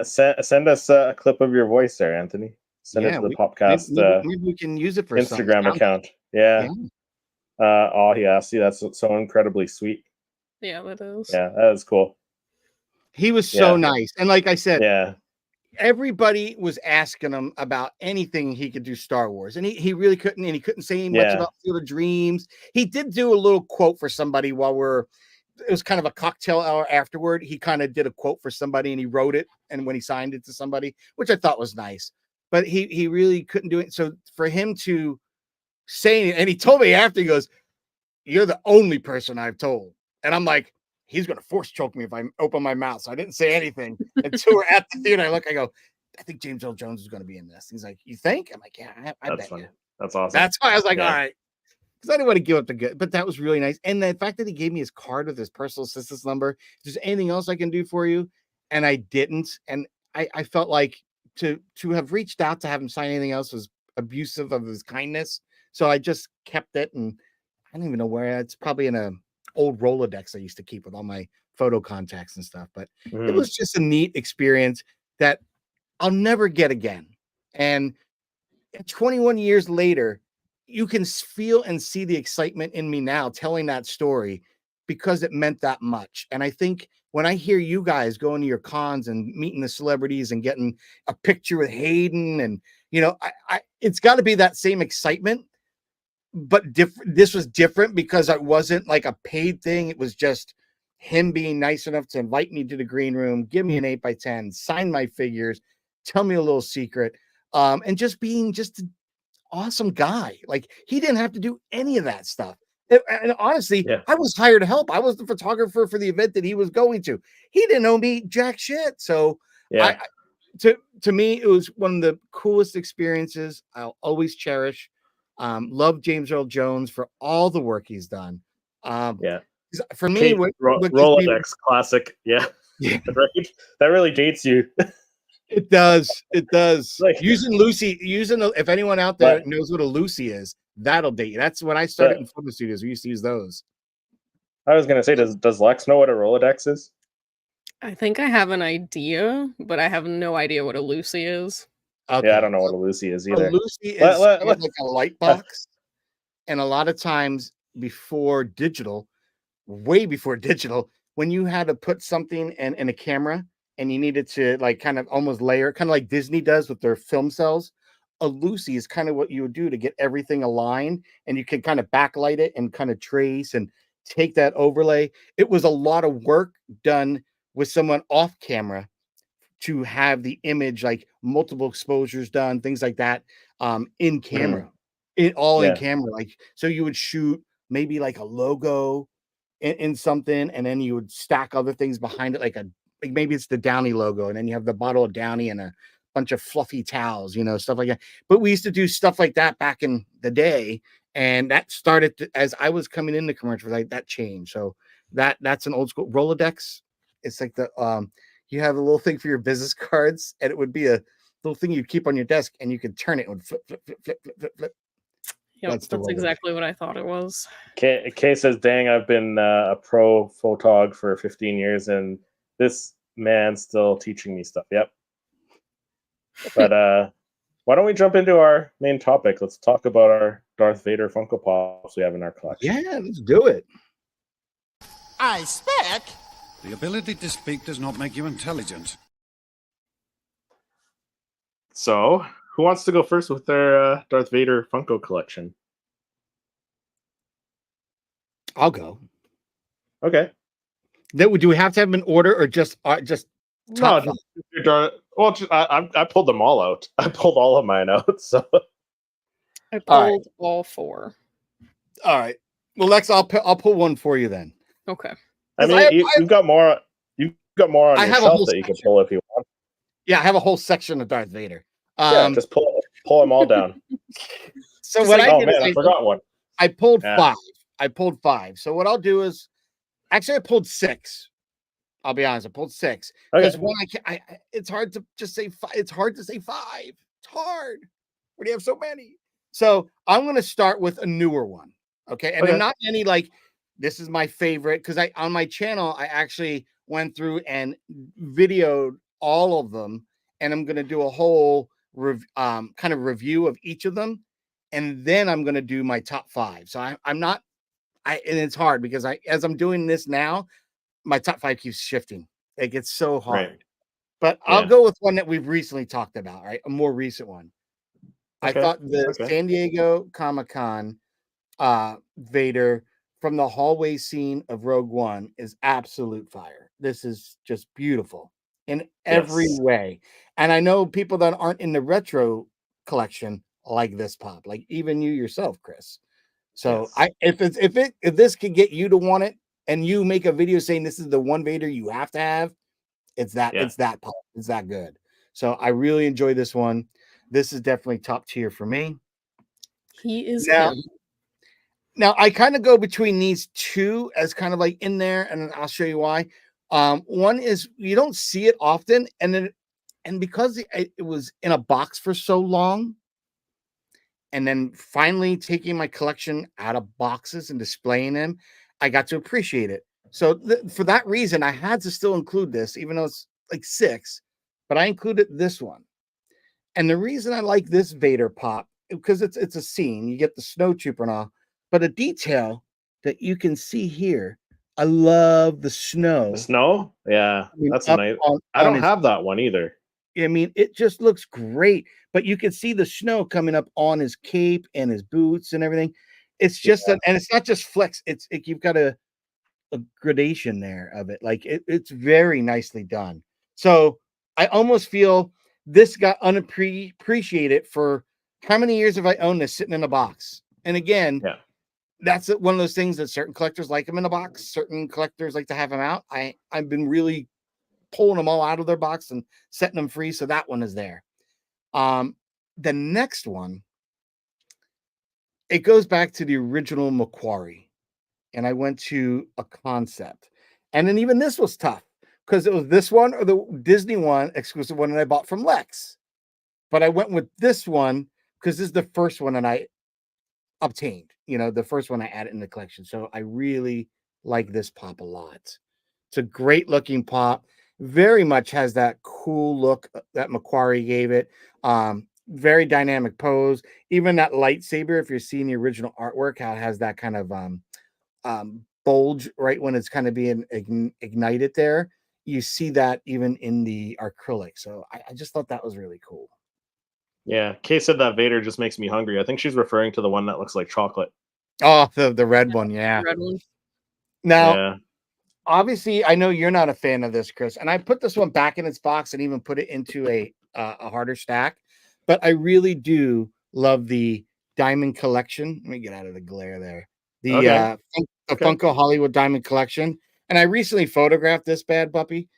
Speaker 1: Send us a clip of your voice there, Anthony. Send it to the Popcast.
Speaker 3: Maybe we can use it for
Speaker 1: Instagram account. Yeah. See, that's so incredibly sweet.
Speaker 2: Yeah, that is.
Speaker 1: Yeah, that is cool.
Speaker 3: He was so nice. And like I said, everybody was asking him about anything he could do Star Wars. And he really couldn't, and he couldn't say much about Field of Dreams. He did do a little quote for somebody it was kind of a cocktail hour afterward. He kind of did a quote for somebody, and he wrote it, and when he signed it to somebody, which I thought was nice. But he really couldn't do it. So for him to say it, and he told me after, he goes, "You're the only person I've told." And I'm like, he's going to force choke me if I open my mouth. So I didn't say anything until we're at the theater. I go, "I think James Earl Jones is going to be in this." He's like, "You think?" I'm like, "Yeah, I bet you."
Speaker 1: That's awesome.
Speaker 3: That's why I was like, all right. Because I didn't want to give up the good, but that was really nice. And the fact that he gave me his card with his personal assistance number, "Is there anything else I can do for you?" And I didn't. And I felt like to have reached out to have him sign anything else was abusive of his kindness. So I just kept it, and I don't even know where. It's probably in a old Rolodex I used to keep with all my photo contacts and stuff. But it was just a neat experience that I'll never get again. And 21 years later, you can feel and see the excitement in me now telling that story because it meant that much. And I think when I hear you guys going to your cons and meeting the celebrities and getting a picture with Hayden, and it's got to be that same excitement, but different. This was different because it wasn't like a paid thing. It was just him being nice enough to invite me to the green room, give me an 8x10, sign my figures, tell me a little secret, and just being just an awesome guy. Like, he didn't have to do any of that stuff. And honestly, I was hired to help. I was the photographer for the event that he was going to. He didn't owe me jack shit. So to me, it was one of the coolest experiences I'll always cherish. Love James Earl Jones for all the work he's done. For me,
Speaker 1: Rolodex classic. Yeah. Right? That really dates you.
Speaker 3: It does. Like, using Lucy, if anyone out there knows what a Lucy is, that'll date you. That's when I started in photo studios. We used to use those.
Speaker 1: I was gonna say, does Lex know what a Rolodex is?
Speaker 2: I think I have an idea, but I have no idea what a Lucy is.
Speaker 1: Okay. Yeah, I don't know what a Lucy is either.
Speaker 3: A Lucy is like a light box, and a lot of times before digital, way before digital, when you had to put something in a camera and you needed to like kind of almost layer, kind of like Disney does with their film cells, a Lucy is kind of what you would do to get everything aligned, and you can kind of backlight it and kind of trace and take that overlay. It was a lot of work done with someone off camera to have the image, like multiple exposures done, things like that, in camera, in camera. Like, so you would shoot maybe like a logo in something, and then you would stack other things behind it, like maybe it's the Downy logo, and then you have the bottle of Downy and a bunch of fluffy towels, stuff like that. But we used to do stuff like that back in the day, and that started as I was coming into commercials. Like, that changed. So that's an old school Rolodex. It's like the you have a little thing for your business cards, and it would be a little thing you'd keep on your desk, and you could turn it and flip.
Speaker 2: Yep, that's exactly what I thought it was.
Speaker 1: Kay says, dang, I've been a pro photog for 15 years, and this man's still teaching me stuff. Yep. But why don't we jump into our main topic? Let's talk about our Darth Vader Funko Pops we have in our collection.
Speaker 3: Yeah, let's do it.
Speaker 5: I speak.
Speaker 4: The ability to speak does not make you intelligent.
Speaker 1: So, who wants to go first with their Darth Vader Funko collection?
Speaker 3: I'll go.
Speaker 1: Okay.
Speaker 3: Do we have to have them in order, or just top
Speaker 1: no? Well, I pulled them all out. I pulled all of mine out. So
Speaker 2: I pulled all four.
Speaker 3: All right. Well, Lex, I'll pull one for you then.
Speaker 2: Okay.
Speaker 1: I mean, you've got more. You've got more on your shelf that you can pull if you want.
Speaker 3: Yeah, I have a whole section of Darth Vader.
Speaker 1: Just pull them all down.
Speaker 3: So what
Speaker 1: I forgot one.
Speaker 3: I pulled 5. I pulled 5. So what I'll do is, actually, I pulled 6. I'll be honest, I pulled 6 because one it's hard to just say 5. It's hard to say 5. It's hard when you have so many. So I'm going to start with a newer one. Okay, and not any like this is my favorite, because on my channel I actually went through and videoed all of them, and I'm going to do a whole kind of review of each of them, and then I'm going to do my top 5. So I'm not, and it's hard because as I'm doing this now, my top 5 keeps shifting. Like, it's so hard. Right. But I'll go with one that we've recently talked about, right? A more recent one. I thought the San Diego Comic-Con Vader from the hallway scene of Rogue One is absolute fire. This is just beautiful in every way. And I know people that aren't in the retro collection like this pop, like even you yourself, Chris. So if this could get you to want it, and you make a video saying this is the one Vader you have to have, it's that pop. It's that good. So I really enjoy this one. This is definitely top tier for me.
Speaker 2: He is
Speaker 3: Now I kind of go between these two as kind of like in there, and I'll show you why. One is you don't see it often, and because it was in a box for so long, and then finally taking my collection out of boxes and displaying them, I got to appreciate it. So for that reason, I had to still include this, even though it's like 6, but I included this one. And the reason I like this Vader pop, because it's a scene, you get the snow trooper and all, but a detail that you can see here. I love the snow.
Speaker 1: The snow? Yeah, that's a
Speaker 3: Up
Speaker 1: nice.
Speaker 3: on
Speaker 1: I don't
Speaker 3: his,
Speaker 1: have that one either.
Speaker 3: I mean, it just looks great, but you can see the snow coming up on his cape and his boots and everything. It's just and it's not just flex. You've got a gradation there of it. Like it's very nicely done. So I almost feel this got unappreciated for how many years have I owned this sitting in a box? And again,
Speaker 1: Yeah.
Speaker 3: that's one of those things that certain collectors like them in a box. Certain collectors like to have them out. I've been really pulling them all out of their box and setting them free. So that one is there. The next one, it goes back to the original Macquarie. And I went to a concept. And then even this was tough because it was this one or the Disney one, exclusive one that I bought from Lex. But I went with this one because this is the first one that I obtained, the first one I added in the collection. So I really like this pop a lot. It's a great looking pop. Very much has that cool look that Macquarie gave it. Very dynamic pose. Even that lightsaber, if you're seeing the original artwork, how it has that kind of bulge right when it's kind of being ignited there. You see that even in the acrylic. So I just thought that was really cool.
Speaker 1: Yeah, Kay said that Vader just makes me hungry. I think she's referring to the one that looks like chocolate.
Speaker 3: Oh, the red one, yeah.
Speaker 2: Red one.
Speaker 3: Now, obviously, I know you're not a fan of this, Chris, and I put this one back in its box and even put it into a harder stack. But I really do love the Diamond Collection. Let me get out of the glare there. The Funko Hollywood Diamond Collection, and I recently photographed this bad puppy.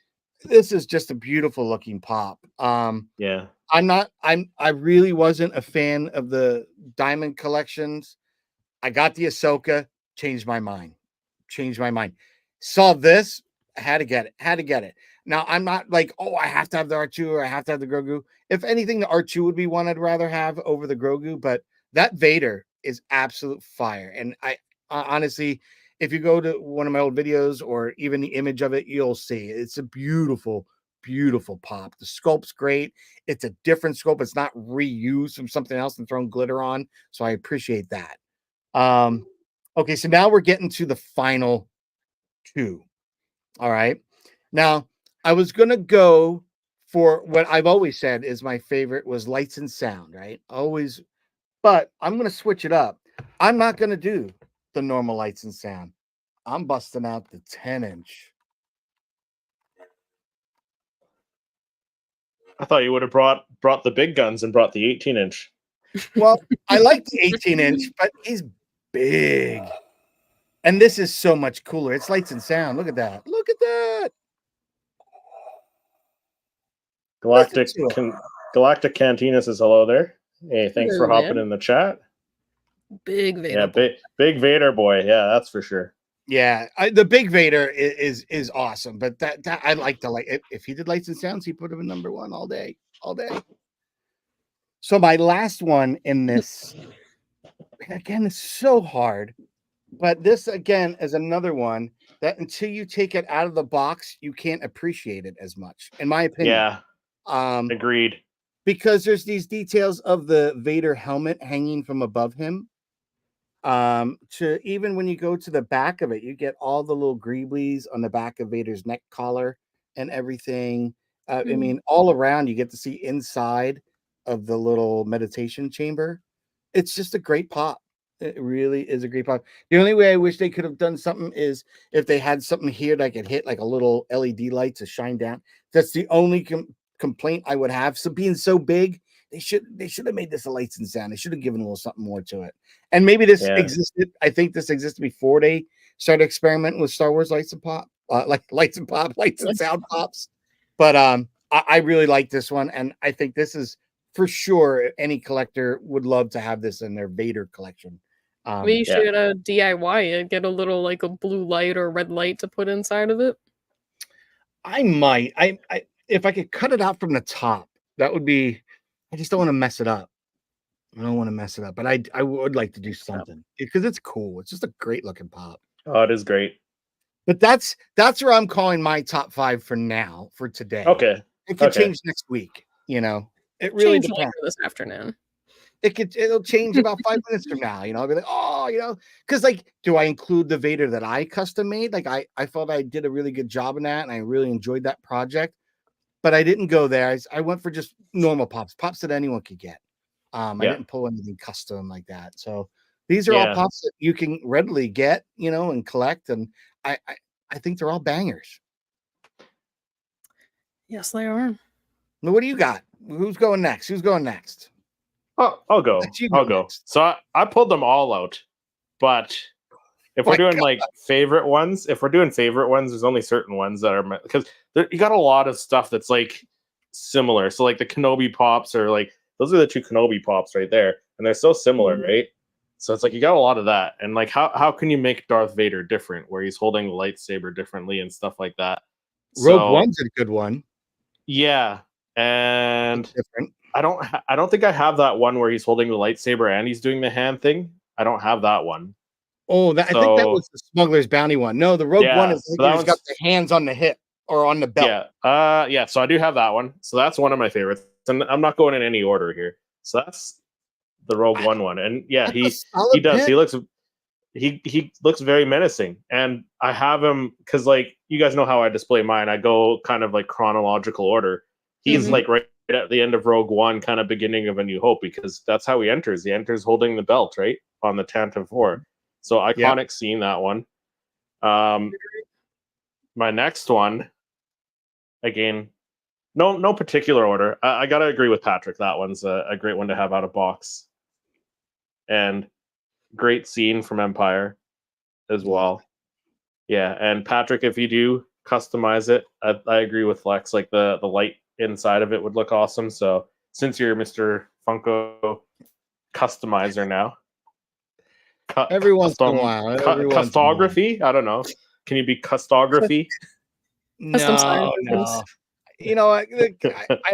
Speaker 3: This is just a beautiful looking pop.
Speaker 1: Yeah.
Speaker 3: I really wasn't a fan of the Diamond collections. I got the Ahsoka, changed my mind. Saw this, had to get it. Now I'm not like, oh, I have to have the R2 or I have to have the Grogu. If anything, the R2 would be one I'd rather have over the Grogu, but that Vader is absolute fire. And I honestly, if you go to one of my old videos or even the image of it, you'll see it's a beautiful pop. The sculpt's great. It's a different sculpt. It's not reused from something else and thrown glitter on. So I appreciate that. Okay, so now we're getting to the final two. All right. Now, I was going to go for what I've always said is my favorite was lights and sound, right? Always, but I'm going to switch it up. I'm not going to do the normal lights and sound. I'm busting out the 10-inch.
Speaker 1: I thought you would have brought the big guns and brought the 18-inch.
Speaker 3: Well, I like the 18-inch, but he's big. And this is so much cooler. It's lights and sound. Look at that. Look at that.
Speaker 1: Galactic Cantina says hello there. Hey, thanks for hopping in the chat.
Speaker 2: Big Vader.
Speaker 1: Yeah, big Vader boy. Yeah, that's for sure.
Speaker 3: Yeah, the big Vader is awesome, but that I like to like. If he did lights and sounds, he put him in number one all day. So my last one in this, again, is so hard, but this again is another one that until you take it out of the box, you can't appreciate it as much, in my opinion.
Speaker 1: Yeah. Agreed.
Speaker 3: Because there's these details of the Vader helmet hanging from above him. To even when you go to the back of it, you get all the little greeblies on the back of Vader's neck collar and everything. I mean, all around you get to see inside of the little meditation chamber. It's just a great pop. It really is a great pop. The only way I wish they could have done something is if they had something here that I could hit like a little LED light to shine down. That's the only complaint I would have. So being so big, they should have made this a lights and sound. They should have given a little something more to it. And maybe this existed. I think this existed before they started experimenting with Star Wars lights and pop, lights and sound pops. But I really like this one, and I think this is for sure any collector would love to have this in their Vader collection.
Speaker 2: We should DIY it. Get a little like a blue light or red light to put inside of it.
Speaker 3: I might. I if I could cut it out from the top, that would be. I just don't want to mess it up. But I would like to do something because it's cool. It's just a great looking pop.
Speaker 1: Oh, it is great.
Speaker 3: But that's where I'm calling my top 5 for now, for today.
Speaker 1: Okay.
Speaker 3: It could change next week, It really
Speaker 2: Change later
Speaker 3: depends.
Speaker 2: this afternoon.
Speaker 3: It'll change about 5 minutes from now. I'll be like, oh, because like, do I include the Vader that I custom made? Like, I felt I did a really good job in that, and I really enjoyed that project. But I didn't go there. I went for just normal pops that anyone could get. I didn't pull anything custom like that. So these are all pops that you can readily get, and collect. And I think they're all bangers.
Speaker 2: Yes, they are.
Speaker 3: Now, what do you got? Who's going next?
Speaker 1: Oh, I'll go. I'll go. So I pulled them all out, but if we're doing like favorite ones, there's only certain ones that are, because you got a lot of stuff that's like similar. So like the Kenobi pops are like, those are the two Kenobi pops right there, and they're so similar, right? So it's like you got a lot of that, and like how can you make Darth Vader different, where he's holding the lightsaber differently and stuff like that?
Speaker 3: Rogue One's a good one.
Speaker 1: Yeah, and
Speaker 3: different.
Speaker 1: I don't think I have that one where he's holding the lightsaber and he's doing the hand thing. I don't have that one.
Speaker 3: Oh, I think that was the Smuggler's Bounty one. No, the Rogue One is
Speaker 1: so
Speaker 3: he's got the hands on the hip or on the belt.
Speaker 1: Yeah. So I do have that one. So that's one of my favorites. And I'm not going in any order here. So that's the Rogue One. And yeah, he does. Pick. He looks very menacing. And I have him because like you guys know how I display mine. I go kind of like chronological order. He's like right at the end of Rogue One, kind of beginning of A New Hope, because that's how he enters. He enters holding the belt, right? On the Tantive 4. So iconic scene, that one. My next one, again, no particular order. I gotta agree with Patrick. That one's a great one to have out of box. And great scene from Empire as well. Yeah, and Patrick, if you do customize it, I agree with Lex. Like the light inside of it would look awesome. So since you're Mr. Funko customizer now,
Speaker 3: every once in a while,
Speaker 1: custography. I don't know. Can you be custography?
Speaker 3: No. You know, I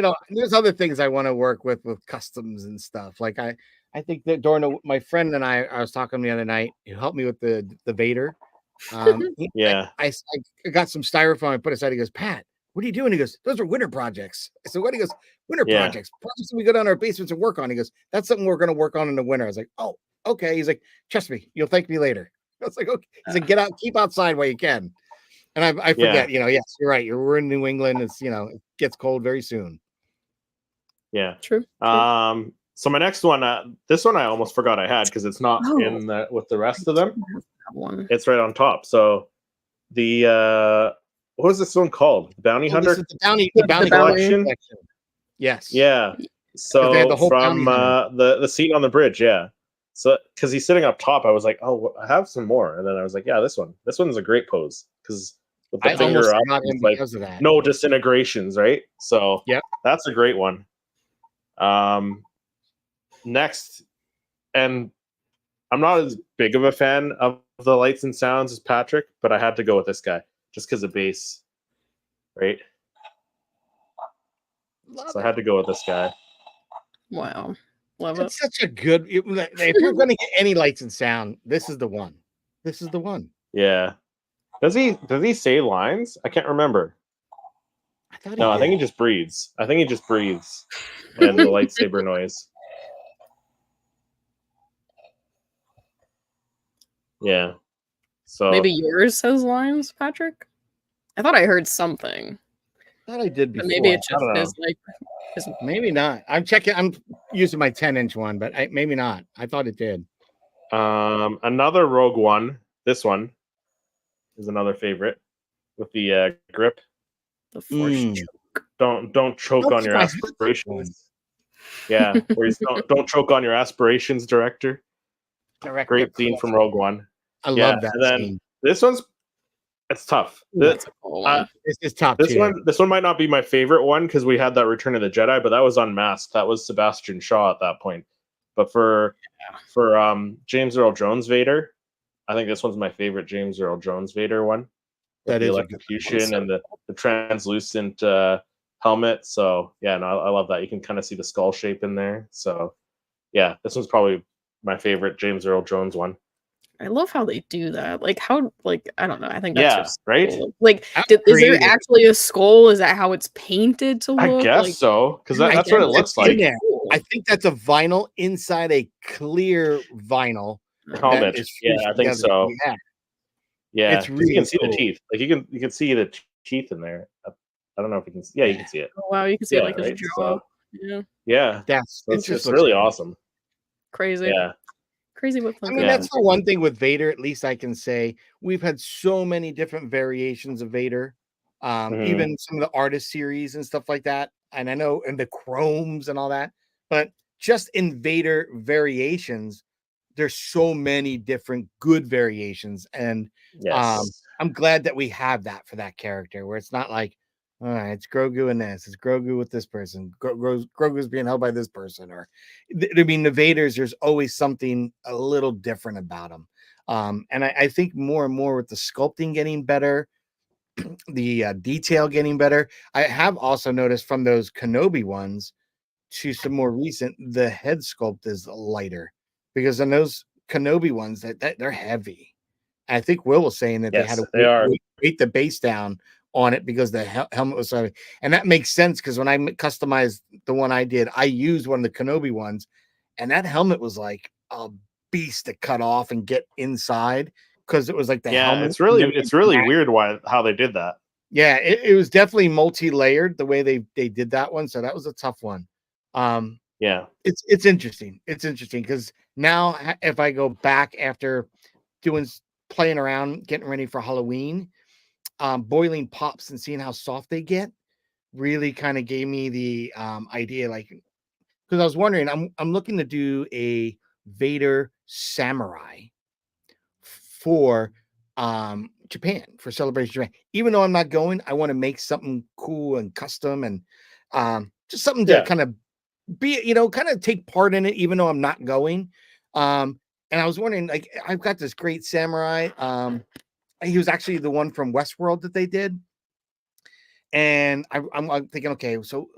Speaker 3: don't. There's other things I want to work with customs and stuff. Like I think that my friend and I was talking the other night. Who helped me with the Vader.
Speaker 1: Yeah.
Speaker 3: I got some styrofoam I put aside. He goes, Pat, what are you doing? He goes, those are winter projects. I said, what? He goes, winter projects that we go down our basements and work on. He goes, that's something we're going to work on in the winter. I was like, oh, okay. He's like, trust me, you'll thank me later. I was like, okay. He's like, keep outside while you can. And I forget, yes, you're right. We're in New England. It's, it gets cold very soon.
Speaker 1: Yeah.
Speaker 2: True.
Speaker 1: So my next one, this one I almost forgot I had because it's not in with the rest of them. It's right on top. So the what was this one called? The Bounty Hunter?
Speaker 3: This is the Bounty Collection. Yes.
Speaker 1: Yeah. So
Speaker 3: the whole
Speaker 1: from the scene on the bridge, So because he's sitting up top, I was like, oh, I have some more, and then I was like, yeah, this one's a great pose because with the finger up, like no disintegrations, right? So that's a great one. Next, and I'm not as big of a fan of the lights and sounds as Patrick, but I had to go with this guy just because of bass, right? I had to go with this guy.
Speaker 2: Wow. Love
Speaker 3: it. Such a good. If you're going to get any lights and sound, this is the one.
Speaker 1: Yeah. Does he say lines? I can't remember. I think he just breathes. And the lightsaber noise. Yeah. So
Speaker 2: maybe yours says lines, Patrick? I thought I heard something.
Speaker 3: I thought I did before.
Speaker 2: But maybe it just is like
Speaker 3: maybe not. I'm checking. I'm using my 10-inch one, but maybe not. I thought it did.
Speaker 1: Another Rogue One. This one is another favorite with the grip.
Speaker 2: The force choke.
Speaker 1: Don't choke on your aspirations. Yeah, where don't choke on your aspirations, director. Great scene from Rogue One.
Speaker 3: I love that.
Speaker 1: And then
Speaker 3: scene.
Speaker 1: This one's it's tough. This
Speaker 3: is top.
Speaker 1: This one might not be my favorite one because we had that Return of the Jedi, but that was unmasked. That was Sebastian Shaw at that point. But for James Earl Jones Vader, I think this one's my favorite James Earl Jones Vader one.
Speaker 3: That is
Speaker 1: the electrocution and the translucent helmet. So I love that. You can kind of see the skull shape in there. So this one's probably my favorite James Earl Jones one.
Speaker 2: I love how they do that. Like how, like I don't know. I think that's
Speaker 1: Yeah,
Speaker 2: just
Speaker 1: right.
Speaker 2: cool. Like,
Speaker 3: That's
Speaker 2: is there
Speaker 3: creative.
Speaker 2: actually a skull? Is that how it's painted to
Speaker 1: I
Speaker 2: look?
Speaker 1: guess
Speaker 2: Like,
Speaker 1: so, because
Speaker 2: I
Speaker 1: that's
Speaker 2: get
Speaker 1: what it
Speaker 2: it.
Speaker 1: looks
Speaker 3: in
Speaker 1: like.
Speaker 3: there.
Speaker 2: Cool.
Speaker 3: I think that's a vinyl inside a clear vinyl that
Speaker 1: Helmet.
Speaker 3: is
Speaker 1: Yeah,
Speaker 3: fused
Speaker 1: I think
Speaker 3: together.
Speaker 1: so.
Speaker 3: Yeah,
Speaker 1: Yeah,
Speaker 3: it's
Speaker 1: 'cause you
Speaker 3: really
Speaker 1: can see the
Speaker 3: cool.
Speaker 1: teeth. Like you can see the teeth in there. I don't know if you can. Yeah, you
Speaker 3: Yeah,
Speaker 1: can see it.
Speaker 2: Oh wow, you can see
Speaker 1: Yeah,
Speaker 2: like his
Speaker 1: right.
Speaker 2: jaw.
Speaker 1: So
Speaker 2: Yeah,
Speaker 1: yeah, so
Speaker 3: it just
Speaker 1: it's
Speaker 3: looks
Speaker 1: really
Speaker 3: great.
Speaker 1: awesome.
Speaker 2: crazy,
Speaker 1: Yeah,
Speaker 2: crazy what
Speaker 3: I mean,
Speaker 2: Funko
Speaker 1: yeah,
Speaker 3: that's
Speaker 2: does.
Speaker 3: the one thing with Vader. At least I can say we've had so many different variations of Vader.
Speaker 1: hmm
Speaker 3: Even some of the artist series and stuff like that. And I know, and the chromes and all that. But just in Vader variations, there's so many different good variations. And
Speaker 1: yes,
Speaker 3: I'm glad that we have that for that character, where it's not like, all right, it's Grogu and this, it's Grogu with this person, Grogu's being held by this person, or I mean, the Vaders, there's always something a little different about them. And I think more and more with the sculpting getting better, the detail getting better. I have also noticed from those Kenobi ones to some more recent, the head sculpt is lighter because in those Kenobi ones that they're heavy. I think Will was saying that they had
Speaker 1: yes,
Speaker 3: to
Speaker 1: they are.
Speaker 3: weight the base down on it because the helmet was so heavy. And that makes sense because when I customized the one I did, I used one of the Kenobi ones, and that helmet was like a beast to cut off and get inside because it was like the
Speaker 1: Yeah,
Speaker 3: helmet. And then
Speaker 1: it's really weird how they did that.
Speaker 3: yeah, it was definitely multi-layered the way they did that one. So that was a tough one. Um,
Speaker 1: Yeah,
Speaker 3: it's interesting. It's interesting because now if I go back after doing playing around, getting ready for Halloween, boiling pops and seeing how soft they get really kind of gave me the idea, like because I was wondering, I'm looking to do a Vader samurai for Japan for Celebration Japan. Even though I'm not going, I want to make something cool and custom and just something to
Speaker 1: yeah,
Speaker 3: kind of be, kind of take part in it, even though I'm not going. And I was wondering, like, I've got this great samurai. He was actually the one from Westworld that they did. And I'm thinking, okay, so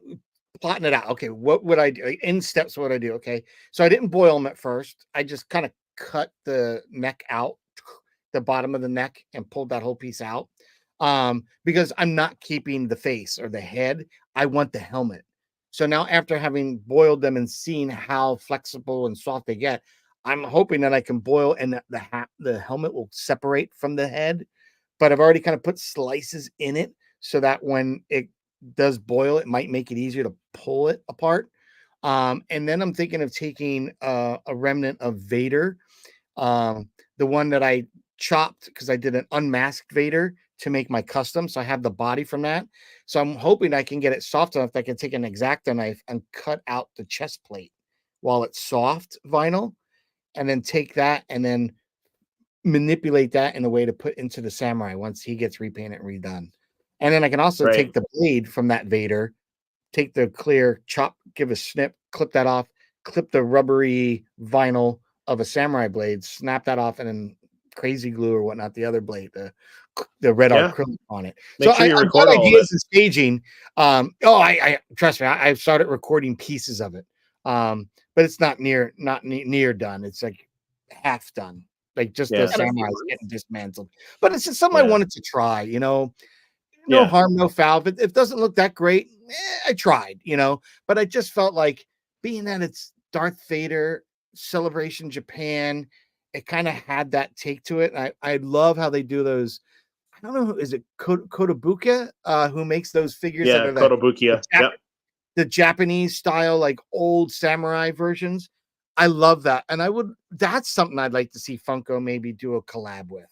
Speaker 3: plotting it out. Okay, what would I do? Like, in steps, what would I do? Okay, so I didn't boil them at first. I just kind of cut the neck out, the bottom of the neck, and pulled that whole piece out. Because I'm not keeping the face or the head. I want the helmet. So now, after having boiled them and seen how flexible and soft they get, I'm hoping that I can boil and the helmet will separate from the head. But I've already kind of put slices in it so that when it does boil, it might make it easier to pull it apart. And then I'm thinking of taking a remnant of Vader, the one that I chopped because I did an unmasked Vader to make my custom. So I have the body from that. So I'm hoping I can get it soft enough that I can take an X-Acto knife and cut out the chest plate while it's soft vinyl, and then take that and then manipulate that in a way to put into the samurai once he gets repainted and redone. And then I can also
Speaker 1: right.
Speaker 3: take the blade from that Vader, take the clear chop, give a snip, clip that off, clip the rubbery vinyl of a samurai blade, snap that off, and then crazy glue or whatnot the other blade, the red
Speaker 1: Yeah,
Speaker 3: acrylic on it.
Speaker 1: make
Speaker 3: So
Speaker 1: sure you
Speaker 3: I've
Speaker 1: record
Speaker 3: got
Speaker 1: all of it.
Speaker 3: ideas and staging. I trust me, I've started recording pieces of it. But it's not near done. It's like half done. Like just the
Speaker 1: Yeah,
Speaker 2: Got a few
Speaker 3: samurais
Speaker 2: months.
Speaker 3: getting dismantled. But it's just something I
Speaker 1: yeah,
Speaker 3: wanted to try, no
Speaker 1: yeah,
Speaker 3: harm, no foul. If it doesn't look that great, I tried, but I just felt like being that it's Darth Vader Celebration Japan, it kind of had that take to it. I love how they do those. I don't know, is it Kotobuka who makes those figures that
Speaker 1: yeah.
Speaker 3: are the,
Speaker 1: Kotobukiya. Yep.
Speaker 3: the Japanese style, like old samurai versions. I love that. And that's something I'd like to see Funko maybe do a collab with.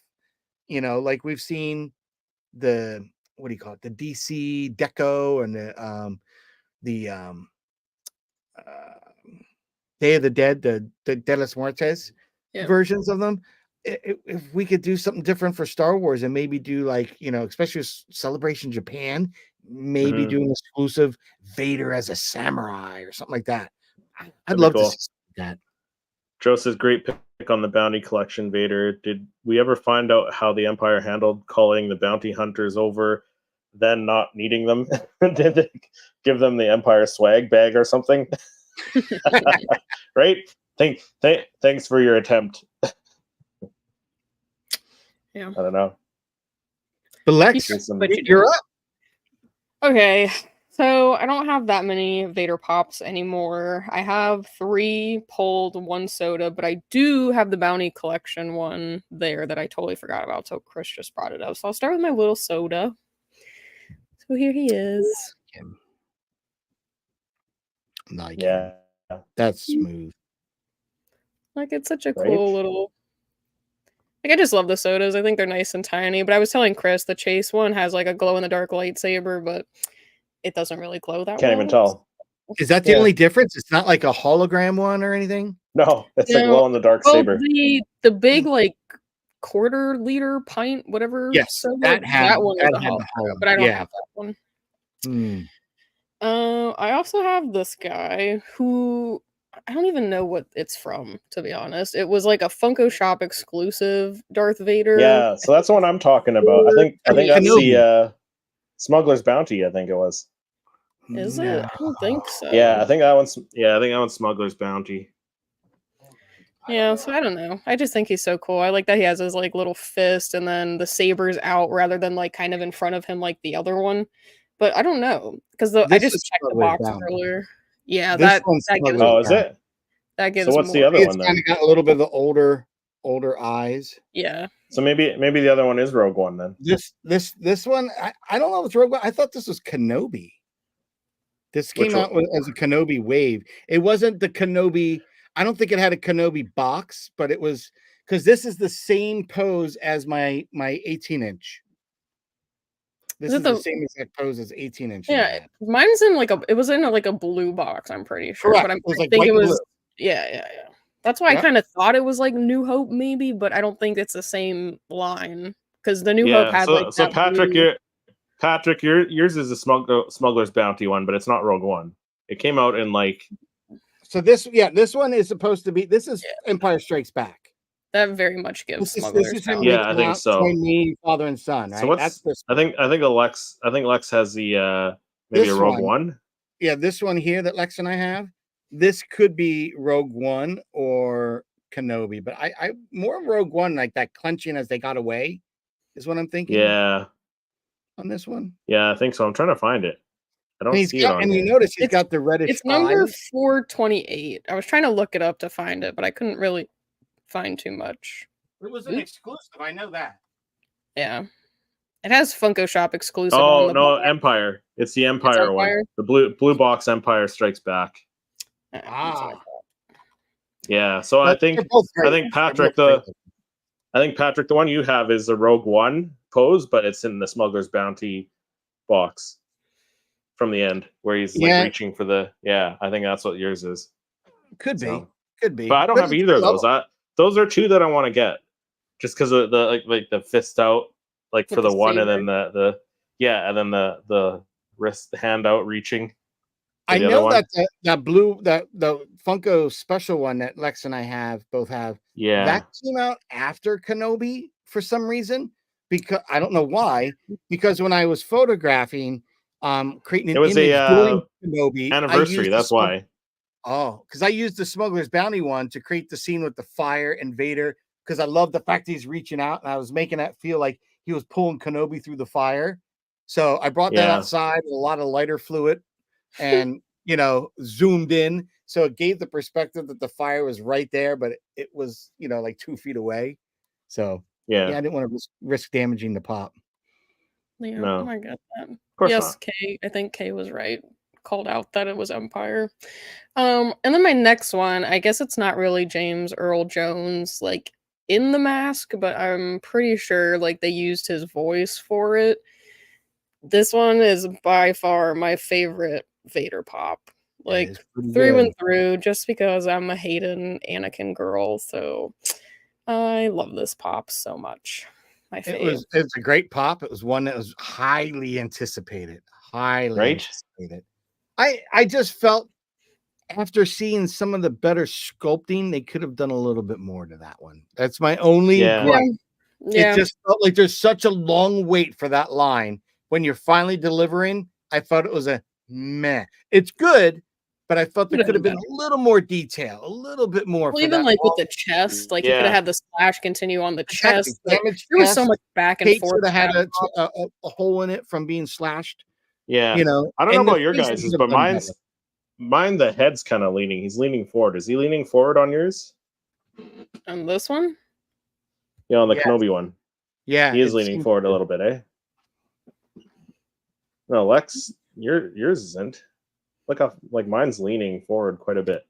Speaker 3: Like we've seen the, what do you call it? The DC Deco and the uh, Day of the Dead, the De los Muertes
Speaker 2: Yeah.
Speaker 3: versions of them. If we could do something different for Star Wars and maybe do like, especially with Celebration Japan, maybe
Speaker 1: hmm
Speaker 3: do an exclusive Vader as a samurai or something like that. I'd
Speaker 1: That'd be
Speaker 3: love to see
Speaker 1: cool.
Speaker 3: something like that.
Speaker 1: Joe says great pick on the bounty collection, Vader. Did we ever find out how the Empire handled calling the bounty hunters over, then not needing them? Did they give them the Empire swag bag or something? Right? Thanks for your attempt.
Speaker 2: Yeah.
Speaker 1: I don't know.
Speaker 3: But Lex,
Speaker 1: Here's some-
Speaker 2: But you
Speaker 3: you're up.
Speaker 2: Okay, so I don't have that many Vader Pops anymore. I have 3 pulled, 1 soda, but I do have the Bounty Collection one there that I totally forgot about, so Chris just brought it up. So I'll start with my little soda. So here he is.
Speaker 3: Like,
Speaker 1: Yeah.
Speaker 3: that's smooth.
Speaker 2: Like, it's such a
Speaker 1: Right?
Speaker 2: cool little... Like, I just love the sodas. I think they're nice and tiny, but I was telling Chris the Chase one has, like, a glow-in-the-dark lightsaber, but it doesn't really glow that
Speaker 1: Can't
Speaker 2: well.
Speaker 1: even tell.
Speaker 3: Is that the
Speaker 1: Yeah.
Speaker 3: only difference? It's not like a hologram one or anything?
Speaker 1: No, it's a
Speaker 2: No,
Speaker 1: glow in the dark
Speaker 2: well,
Speaker 1: saber.
Speaker 2: the big, like, quarter-liter pint, whatever
Speaker 3: Yes,
Speaker 2: soda,
Speaker 3: that
Speaker 2: one is
Speaker 3: had
Speaker 2: a
Speaker 3: the
Speaker 2: hologram,
Speaker 3: hologram.
Speaker 2: but I don't
Speaker 3: Yeah.
Speaker 2: have that one.
Speaker 3: Hmm.
Speaker 2: I also have this guy who I don't even know what it's from, to be honest. It was like a Funko Shop exclusive Darth Vader.
Speaker 1: Yeah, so that's the one I'm talking about. I think that's
Speaker 3: Kenobi.
Speaker 1: the Smuggler's Bounty, I think it was.
Speaker 2: Is
Speaker 3: No.
Speaker 2: it? I don't think so.
Speaker 1: Yeah, I think that one's Smuggler's Bounty.
Speaker 2: Yeah, so I don't know. I just think he's so cool. I like that he has his like little fist and then the saber's out rather than like kind of in front of him like the other one. But I don't know because I
Speaker 3: This
Speaker 2: just
Speaker 3: is
Speaker 2: checked the
Speaker 3: Smuggler's
Speaker 2: box
Speaker 3: Bounty.
Speaker 2: earlier. Yeah,
Speaker 3: This
Speaker 2: that
Speaker 3: one's
Speaker 2: gives
Speaker 3: Smuggler's
Speaker 1: Oh, is
Speaker 3: Bounty.
Speaker 1: it?
Speaker 2: that gives
Speaker 1: So what's the
Speaker 2: more.
Speaker 1: other
Speaker 3: It's
Speaker 1: one then?
Speaker 3: kind of got a little bit of the older eyes.
Speaker 2: Yeah.
Speaker 1: So maybe the other one is Rogue One then.
Speaker 3: This one, I don't know if it's Rogue One. I thought this was Kenobi. This
Speaker 1: Which
Speaker 3: came out as a Kenobi wave. It wasn't the Kenobi. I don't think it had a Kenobi box, but it was because this is the same pose as my 18-inch. This
Speaker 2: Is it
Speaker 3: is the
Speaker 2: the-
Speaker 3: same exact pose as 18-inch.
Speaker 2: Yeah, mine's in like it was in like a blue box, I'm pretty sure.
Speaker 3: Correct.
Speaker 2: But
Speaker 3: It was
Speaker 2: I
Speaker 3: like
Speaker 2: think
Speaker 3: white
Speaker 2: it
Speaker 3: and
Speaker 2: was
Speaker 3: blue.
Speaker 2: yeah. That's why I
Speaker 3: Yep.
Speaker 2: kind of thought it was like New Hope maybe, but I don't think it's the same line because the New Hope
Speaker 1: Yeah.
Speaker 2: had
Speaker 1: So
Speaker 2: like that
Speaker 1: Patrick,
Speaker 2: blue...
Speaker 1: yours is a Smuggler's Bounty one, but it's not Rogue One. It came out in like
Speaker 3: So this one is supposed to be. This is Empire Strikes Back.
Speaker 2: That very much gives
Speaker 3: This
Speaker 2: Smuggler's
Speaker 3: is him
Speaker 2: Bounty.
Speaker 1: Yeah, I think
Speaker 3: out
Speaker 1: so.
Speaker 3: between me, father and son. Right?
Speaker 1: So what's
Speaker 3: That's this.
Speaker 1: I think Lex has the maybe
Speaker 3: This
Speaker 1: a Rogue
Speaker 3: one.
Speaker 1: One.
Speaker 3: Yeah, this one here that Lex and I have. This could be Rogue One or Kenobi, but I more Rogue One, like that clenching as they got away, is what I'm thinking.
Speaker 1: Yeah.
Speaker 3: On this one.
Speaker 1: Yeah, I think so. I'm trying to find it. I don't see it on
Speaker 3: and
Speaker 1: here.
Speaker 3: you notice he's
Speaker 2: It's-
Speaker 3: got the reddish.
Speaker 2: It's number
Speaker 3: eyes.
Speaker 2: 428. I was trying to look it up to find it, but I couldn't really find too much.
Speaker 3: It was an exclusive. I know that.
Speaker 2: Yeah. It has Funko Shop exclusive
Speaker 1: Oh
Speaker 2: on the
Speaker 1: no,
Speaker 2: box.
Speaker 1: Empire. It's the Empire one.
Speaker 2: Empire?
Speaker 1: The blue box Empire Strikes Back.
Speaker 2: That's what I
Speaker 3: Ah.
Speaker 2: thought.
Speaker 1: Yeah. So
Speaker 3: But
Speaker 1: I think
Speaker 3: they're both great.
Speaker 1: Patrick
Speaker 3: They're both great.
Speaker 1: the one you have is the Rogue One pose, but it's in the Smuggler's Bounty box from the end where he's like
Speaker 3: Yeah.
Speaker 1: reaching for the I think that's what yours is.
Speaker 3: Could be.
Speaker 1: So-
Speaker 3: Could be.
Speaker 1: But I don't have either of those.
Speaker 3: I
Speaker 1: Those are two that I want to get, just because of the like the fist out, like
Speaker 2: With
Speaker 1: for the
Speaker 2: the
Speaker 1: one, and
Speaker 2: saber.
Speaker 1: then and then the wrist hand out reaching. for the other
Speaker 3: know
Speaker 1: one.
Speaker 3: that the Funko special one that Lex and I both have.
Speaker 1: Yeah,
Speaker 3: That came out after Kenobi for some reason, because I don't know why. Because when I was photographing, creating an
Speaker 1: It was
Speaker 3: image
Speaker 1: a,
Speaker 3: during Kenobi
Speaker 1: anniversary. That's why.
Speaker 3: Oh, because I used the Smuggler's Bounty one to create the scene with the fire and Vader, because I love the fact he's reaching out, and I was making that feel like he was pulling Kenobi through the fire. So I brought that
Speaker 1: Yeah.
Speaker 3: outside with a lot of lighter fluid and, zoomed in. So it gave the perspective that the fire was right there, but it was, like 2 feet away. So
Speaker 1: Yeah,
Speaker 3: I didn't want to risk damaging the pop.
Speaker 2: Yeah,
Speaker 1: No.
Speaker 2: I get that.
Speaker 1: of course
Speaker 2: Yes,
Speaker 1: not.
Speaker 2: Kay. I think Kay was right. Called out that it was Empire. And then my next one, I guess it's not really James Earl Jones, like in the mask, but I'm pretty sure like they used his voice for it. This one is by far my favorite Vader pop. Like
Speaker 3: It's pretty
Speaker 2: through
Speaker 3: good.
Speaker 2: and through, just because I'm a Hayden Anakin girl. So I love this pop so much. My fave.
Speaker 3: It's a great pop. It was one that was highly anticipated. Highly
Speaker 1: Right?
Speaker 3: anticipated. I just felt after seeing some of the better sculpting, they could have done a little bit more to that one. That's my only
Speaker 1: Yeah.
Speaker 3: gripe.
Speaker 2: Yeah.
Speaker 3: It just felt like there's such a long wait for that line. When you're finally delivering, I thought it was a meh. It's good, but I felt there could have been a little more detail, a little bit more.
Speaker 2: Well,
Speaker 3: for
Speaker 2: even
Speaker 3: that
Speaker 2: like with the chest, like you could have had the splash continue on the chest. Like, there was so much back and forth.
Speaker 3: Would have had a hole in it from being slashed.
Speaker 1: Yeah,
Speaker 3: you know.
Speaker 1: I don't know about your guys's, but mine the head's kind of leaning. He's leaning forward. Is he leaning forward on yours?
Speaker 2: On this one?
Speaker 1: Yeah, on the Kenobi one.
Speaker 3: Yeah,
Speaker 1: he is leaning forward a little bit, eh? No, Lex, yours isn't. Look how like mine's leaning forward quite a bit.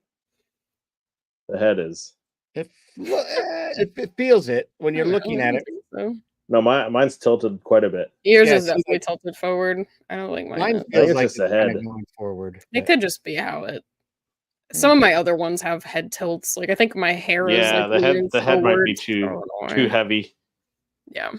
Speaker 1: The head is.
Speaker 3: It feels it when you're looking at it.
Speaker 2: So.
Speaker 1: No, mine's tilted quite a bit.
Speaker 2: Yours is definitely tilted forward. I don't like mine.
Speaker 3: Mine feels like
Speaker 1: just the head
Speaker 3: going forward.
Speaker 2: It could just be how it. Some of my other ones have head tilts. Like I think my hair is like
Speaker 1: the head might be too heavy.
Speaker 2: Yeah.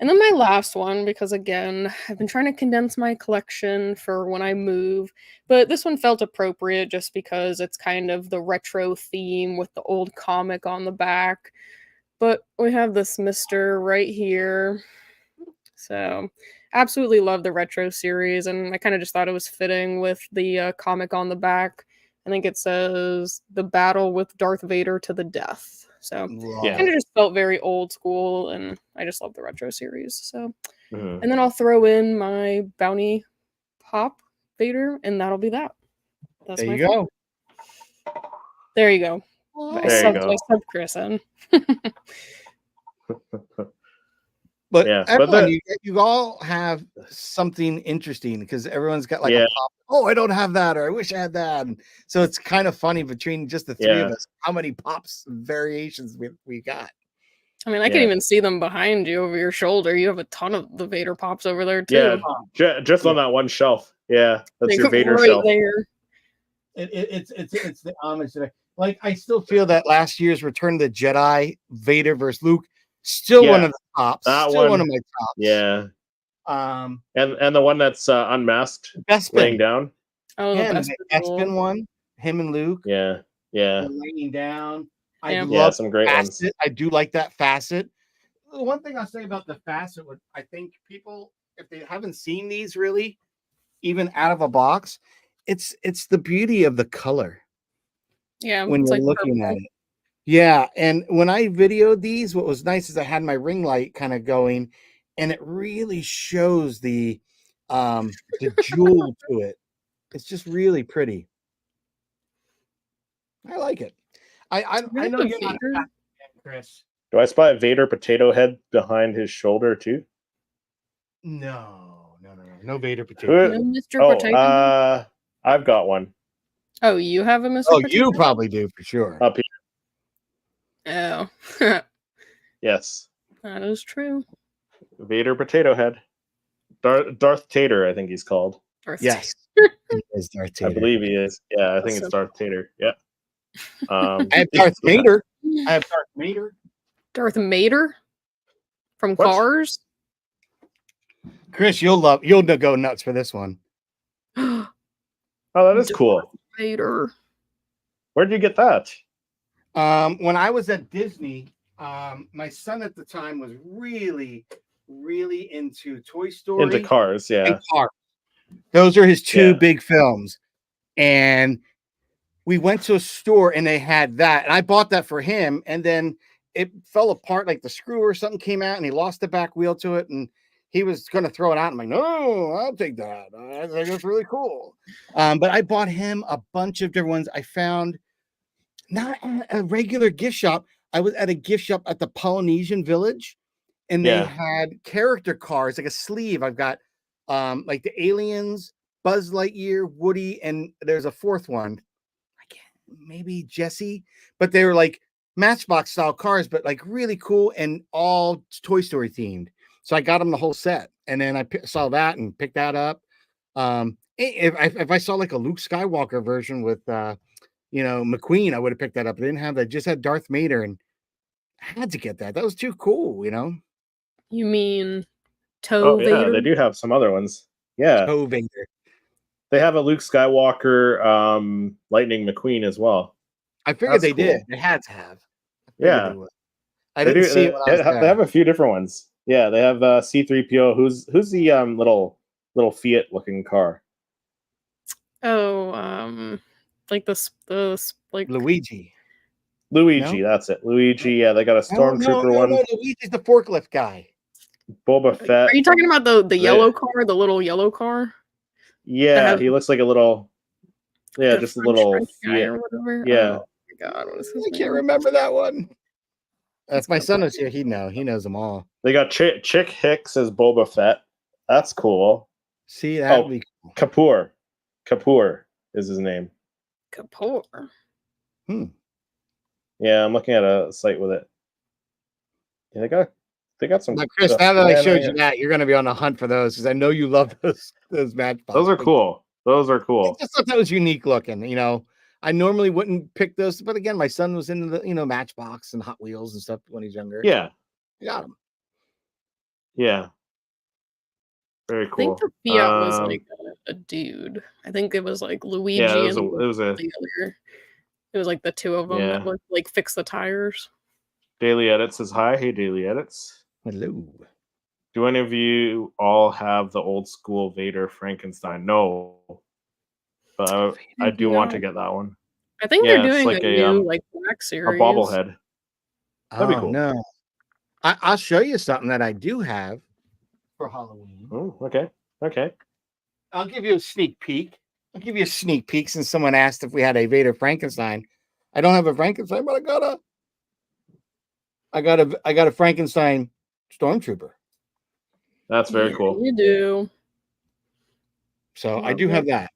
Speaker 2: And then my last one, because again, I've been trying to condense my collection for when I move, but this one felt appropriate just because it's kind of the retro theme with the old comic on the back. But we have this Mister right here. So absolutely love the retro series, and I kind of just thought it was fitting with the comic on the back. I think it says the battle with Darth Vader to the death. So it kind of just felt very old school, and I just love the retro series. So, and then I'll throw in my Bounty Pop Vader, and that'll be that. That's
Speaker 3: there you go.
Speaker 2: There you go. I subbed Chris in.
Speaker 3: But everyone, you all have something interesting because everyone's got like a pop. Oh, I don't have that, or I wish I had that. And so it's kind of funny between just the three of us how many pops variations we got.
Speaker 2: I mean, I can even see them behind you over your shoulder. You have a ton of the Vader pops over there too.
Speaker 1: Yeah, just on that one shelf. Yeah, that's your Vader shelf.
Speaker 2: There.
Speaker 3: It's the homage that I still feel that last year's Return of the Jedi Vader versus Luke. Still one of the tops. One of my tops.
Speaker 1: Yeah. And the one that's unmasked, laying down.
Speaker 2: Oh, the
Speaker 3: Bespin one. Him and Luke.
Speaker 1: Yeah.
Speaker 3: Laying down. I
Speaker 1: love some great
Speaker 3: facet.
Speaker 1: ones.
Speaker 3: I do like that facet. The one thing I'll say about the facet, I think people, if they haven't seen these really, even out of a box, it's the beauty of the color.
Speaker 2: Yeah,
Speaker 3: when you're looking at it. Yeah, and when I videoed these, what was nice is I had my ring light kind of going, and it really shows the jewel to it. It's just really pretty. I like it. I know you're not a fan, Chris.
Speaker 1: Do I spot Vader potato head behind his shoulder too?
Speaker 3: No Vader potato.
Speaker 2: No Mr. Potato.
Speaker 1: I've got one.
Speaker 2: Oh, you have a Mr.
Speaker 3: Oh,
Speaker 2: Potato?
Speaker 3: you probably do for sure.
Speaker 1: Up here.
Speaker 2: Oh.
Speaker 1: Yes.
Speaker 2: That is true.
Speaker 1: Vader potato head. Darth Tater, I think he's called.
Speaker 3: Yes. He is Darth Tater.
Speaker 1: I believe he is. Yeah, I think it's Darth Tater. Yeah.
Speaker 3: I have Darth Vader.
Speaker 2: Darth Vader? From Cars?
Speaker 3: Chris, you'll go nuts for this one.
Speaker 1: Oh, that is cool.
Speaker 2: Vader.
Speaker 1: Where'd you get that?
Speaker 3: When I was at Disney, my son at the time was really, really into Toy Story.
Speaker 1: Into Cars, yeah.
Speaker 3: And Cars. Those are his two big films. And we went to a store and they had that. And I bought that for him. And then it fell apart, like the screw or something came out and he lost the back wheel to it. And he was going to throw it out. I'm like, no, I'll take that. I think it's really cool. But I bought him a bunch of different ones. I found not a regular gift shop. I was at a gift shop at the Polynesian Village, and they had character cards, like a sleeve. I've got like the Aliens, Buzz Lightyear, Woody, and there's a fourth one. I can't, maybe Jesse, but they were like Matchbox style cars, but like really cool and all Toy Story themed. So I got them the whole set, and then I saw that and picked that up. If I saw like a Luke Skywalker version with McQueen, I would have picked that up. I didn't have that. Just had Darth Vader, and I had to get that. That was too cool,
Speaker 2: You mean Vader?
Speaker 1: Yeah, they do have some other ones. Yeah.
Speaker 3: Toe Vader.
Speaker 1: They have a Luke Skywalker Lightning McQueen as well.
Speaker 3: I figured they did. They had to have.
Speaker 1: Yeah.
Speaker 3: I didn't see it when I was there.
Speaker 1: They have a few different ones. Yeah, they have C-3PO. Who's the little Fiat looking car?
Speaker 2: Oh, like like
Speaker 3: Luigi.
Speaker 1: Luigi,
Speaker 3: No?
Speaker 1: that's it. Luigi, yeah, they got a
Speaker 3: No, no,
Speaker 1: stormtrooper
Speaker 3: no,
Speaker 1: one.
Speaker 3: no. Luigi's the forklift guy.
Speaker 1: Boba
Speaker 2: Are
Speaker 1: Fett.
Speaker 2: you talking about the
Speaker 1: They-
Speaker 2: yellow car, the little yellow car that
Speaker 1: Yeah,
Speaker 2: has
Speaker 1: he looks like a little. Yeah,
Speaker 2: like a
Speaker 1: just a little
Speaker 2: French guy
Speaker 1: Fiat.
Speaker 2: or whatever?
Speaker 1: Yeah,
Speaker 2: Oh my god, what is his
Speaker 3: I can't
Speaker 2: name?
Speaker 3: remember that one.
Speaker 2: Let's
Speaker 3: If my
Speaker 2: go
Speaker 3: son
Speaker 2: back.
Speaker 3: was here, he'd know. He knows them all.
Speaker 1: they got Chick Hicks as Boba Fett. That's cool.
Speaker 3: See, that'd
Speaker 1: Oh,
Speaker 3: be
Speaker 1: Kapoor. Kapoor is his name.
Speaker 2: Kapoor.
Speaker 1: Yeah, I'm looking at a site with it. Yeah, they got some.
Speaker 3: Now, Chris,
Speaker 1: stuff.
Speaker 3: now that I
Speaker 1: Yeah,
Speaker 3: showed
Speaker 1: yeah.
Speaker 3: you that, you're going to be on the hunt for those because I know you love those Matchbox.
Speaker 1: Those are cool. Those are
Speaker 3: I
Speaker 1: cool.
Speaker 3: just thought that was unique looking. I normally wouldn't pick those, but again, my son was into the Matchbox and Hot Wheels and stuff when he's younger.
Speaker 1: Yeah,
Speaker 3: I got them.
Speaker 1: yeah. Very
Speaker 2: I think
Speaker 1: cool.
Speaker 2: the Fiat was like a dude. I think it was like Luigi
Speaker 1: Yeah, it
Speaker 2: and
Speaker 1: was a
Speaker 2: the other. It was like the two of them that
Speaker 1: Yeah.
Speaker 2: would like fix the tires.
Speaker 1: Daily Edits says hi. Hey, Daily Edits.
Speaker 3: Hello.
Speaker 1: Do any of you all have the old school Vader Frankenstein? No, but I do want to get that one.
Speaker 2: I think
Speaker 1: Yeah,
Speaker 2: they're
Speaker 1: it's
Speaker 2: doing
Speaker 1: like
Speaker 2: a
Speaker 1: a,
Speaker 2: new like black
Speaker 1: A
Speaker 2: series.
Speaker 1: bobblehead. That'd be
Speaker 3: Oh,
Speaker 1: cool.
Speaker 3: no. I'll show you something that I do have for Halloween.
Speaker 1: Oh, okay. Okay.
Speaker 3: I'll give you a sneak peek. Since someone asked if we had a Vader Frankenstein. I don't have a Frankenstein, but I got a Frankenstein Stormtrooper.
Speaker 1: That's very
Speaker 2: Yeah,
Speaker 1: cool.
Speaker 2: You do.
Speaker 3: So I
Speaker 2: Love
Speaker 3: do
Speaker 2: it.
Speaker 3: have that.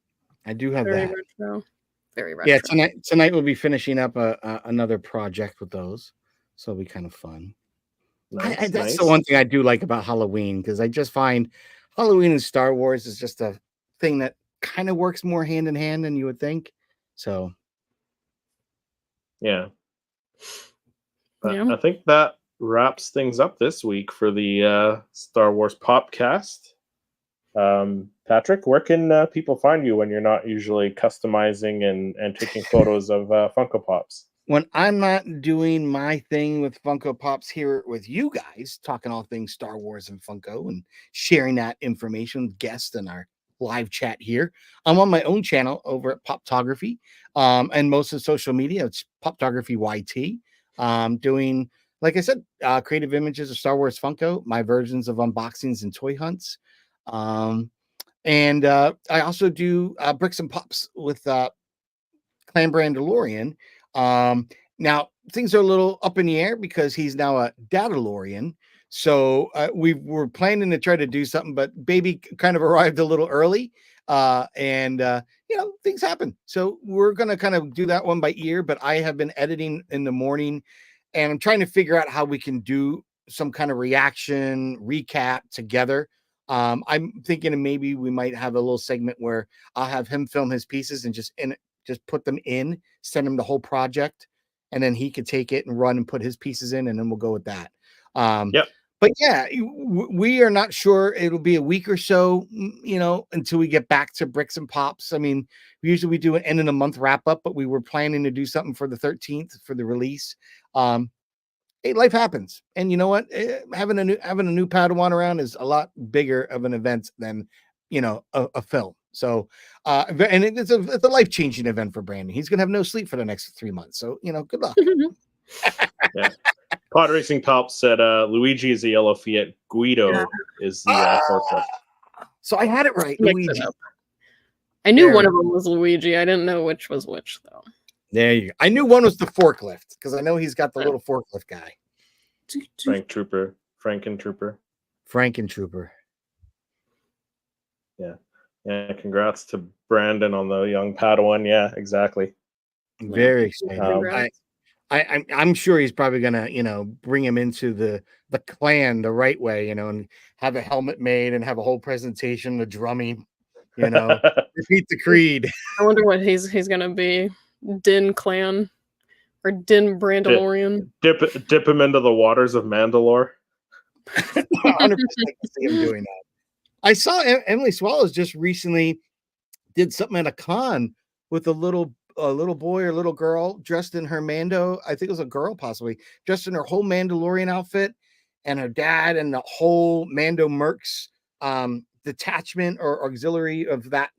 Speaker 3: I do have
Speaker 2: Very
Speaker 3: that.
Speaker 2: retro. Very retro.
Speaker 3: Yeah, tonight we'll be finishing up another project with those. So it'll be kind of fun.
Speaker 1: Nice,
Speaker 3: That's
Speaker 1: nice.
Speaker 3: the one thing I do like about Halloween, because I just find Halloween and Star Wars is just a thing that kind of works more hand in hand than you would think. So
Speaker 1: Yeah. But
Speaker 2: Yeah.
Speaker 1: I think that wraps things up this week for the Star Wars Popcast. Patrick, where can people find you when you're not usually customizing and taking photos of Funko Pops?
Speaker 3: when I'm not doing my thing with Funko Pops here with you guys, talking all things Star Wars and Funko and sharing that information with guests in our live chat here, I'm on my own channel over at Poptography, and most of social media. It's Poptography YT. Doing, like I said, creative images of Star Wars Funko, my versions of unboxings and toy hunts. And I also do Bricks and Pops with Clan Brandalorian. Now things are a little up in the air because he's now a Dadalorian. So we were planning to try to do something, but baby kind of arrived a little early. And things happen. So we're gonna kind of do that one by ear, but I have been editing in the morning and I'm trying to figure out how we can do some kind of reaction recap together. I'm thinking of maybe we might have a little segment where I'll have him film his pieces and just put them in, send him the whole project, and then he could take it and run and put his pieces in, and then we'll go with that.
Speaker 1: Yep.
Speaker 3: But yeah, we are not sure. It'll be a week or so, until we get back to Bricks and Pops. I mean, usually we do an end of the month wrap up, but we were planning to do something for the 13th for the release. Hey, life happens, and you know what? Having a new Padawan around is a lot bigger of an event than a film. So, and it's a life-changing event for Brandon. He's gonna have no sleep for the next 3 months. So, good luck.
Speaker 1: Yeah. Pod Racing Pop said Luigi is the yellow Fiat. Guido is the forklift.
Speaker 3: So I had it right,
Speaker 2: Mix
Speaker 3: Luigi.
Speaker 2: it up. I knew one of them was Luigi. I didn't know which was which though.
Speaker 3: There you go. I knew one was the forklift because I know he's got the little forklift guy.
Speaker 1: Frankentrooper. Yeah. Yeah. Congrats to Brandon on the young Padawan. Yeah, exactly.
Speaker 3: Very excited. I'm sure he's probably gonna, bring him into the clan the right way, and have a helmet made and have a whole presentation, the drumming, repeat the creed.
Speaker 2: I wonder what he's gonna be. Din Clan or Din Brandalorian.
Speaker 1: Dip him into the waters of Mandalore.
Speaker 3: 100% see him doing that. I saw Emily Swallows just recently did something at a con with a little boy or little girl dressed in her Mando. I think it was a girl, possibly dressed in her whole Mandalorian outfit, and her dad and the whole Mando Mercs detachment or auxiliary of that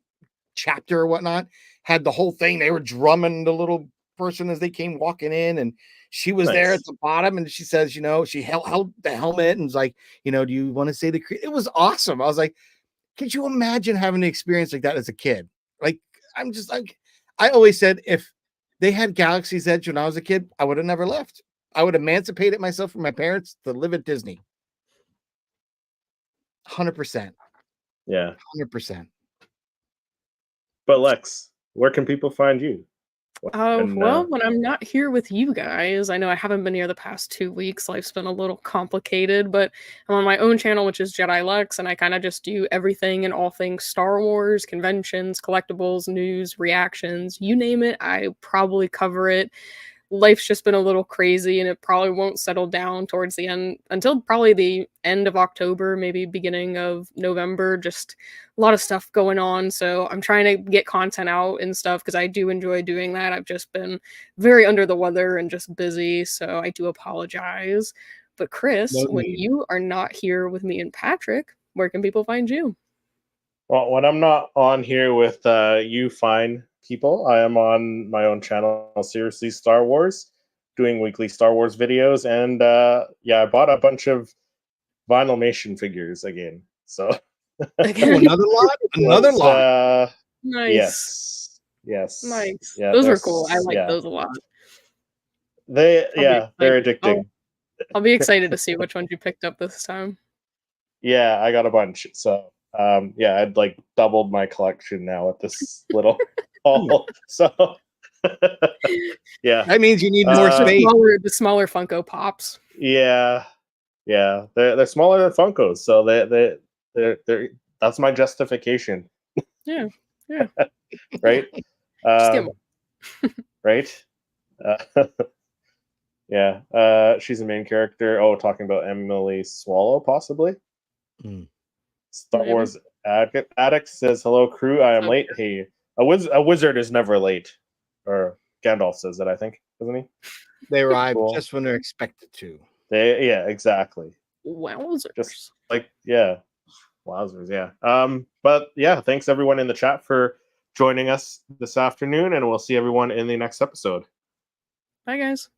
Speaker 3: chapter or whatnot, had the whole thing. They were drumming the little person as they came walking in, and she was there at the bottom, and she says, she held the helmet and was like, do you want to say the creed? It was awesome. I was like, could you imagine having an experience like that as a kid? Like, I'm just like, I always said, if they had Galaxy's Edge when I was a kid, I would have never left. I would emancipated myself from my parents to live at Disney. 100%.
Speaker 1: Yeah.
Speaker 3: 100%.
Speaker 1: But Lex, where can people find you?
Speaker 2: Well, when I'm not here with you guys, I know I haven't been here the past 2 weeks. Life's been a little complicated, but I'm on my own channel, which is Jedi Lex, and I kind of just do everything and all things Star Wars, conventions, collectibles, news, reactions, you name it, I probably cover it. Life's just been a little crazy, and it probably won't settle down towards the end until probably the end of October, maybe beginning of November. Just a lot of stuff going on, so I'm trying to get content out and stuff because I do enjoy doing that. I've just been very under the weather and just busy, so I do apologize. But Chris, when you are not here with me and Patrick, where can people find you?
Speaker 1: Well, when I'm not on here with you fine people, I am on my own channel, Seriously Star Wars, doing weekly Star Wars videos, and I bought a bunch of Vinylmation figures again. So
Speaker 3: another lot.
Speaker 2: Nice.
Speaker 1: Yes.
Speaker 2: Nice.
Speaker 1: Yeah,
Speaker 2: those were cool. I like those a lot.
Speaker 1: They're addicting.
Speaker 2: I'll be excited to see which ones you picked up this time.
Speaker 1: Yeah, I got a bunch. So I'd like doubled my collection now at this little haul. So yeah.
Speaker 3: That means you need more space.
Speaker 2: The smaller Funko Pops.
Speaker 1: Yeah. They're smaller than Funkos, so they're that's my justification.
Speaker 2: Yeah.
Speaker 1: Right? Right? She's a main character. Oh, talking about Emily Swallow, possibly. Star Wars Addict says, hello, crew. I am late. Hey, a wizard is never late. Or Gandalf says that, I think, doesn't he?
Speaker 3: They arrive just when they're expected to.
Speaker 1: Exactly.
Speaker 2: Wowzers.
Speaker 1: Just like, wowzers, yeah. But yeah, thanks everyone in the chat for joining us this afternoon, and we'll see everyone in the next episode.
Speaker 2: Bye, guys.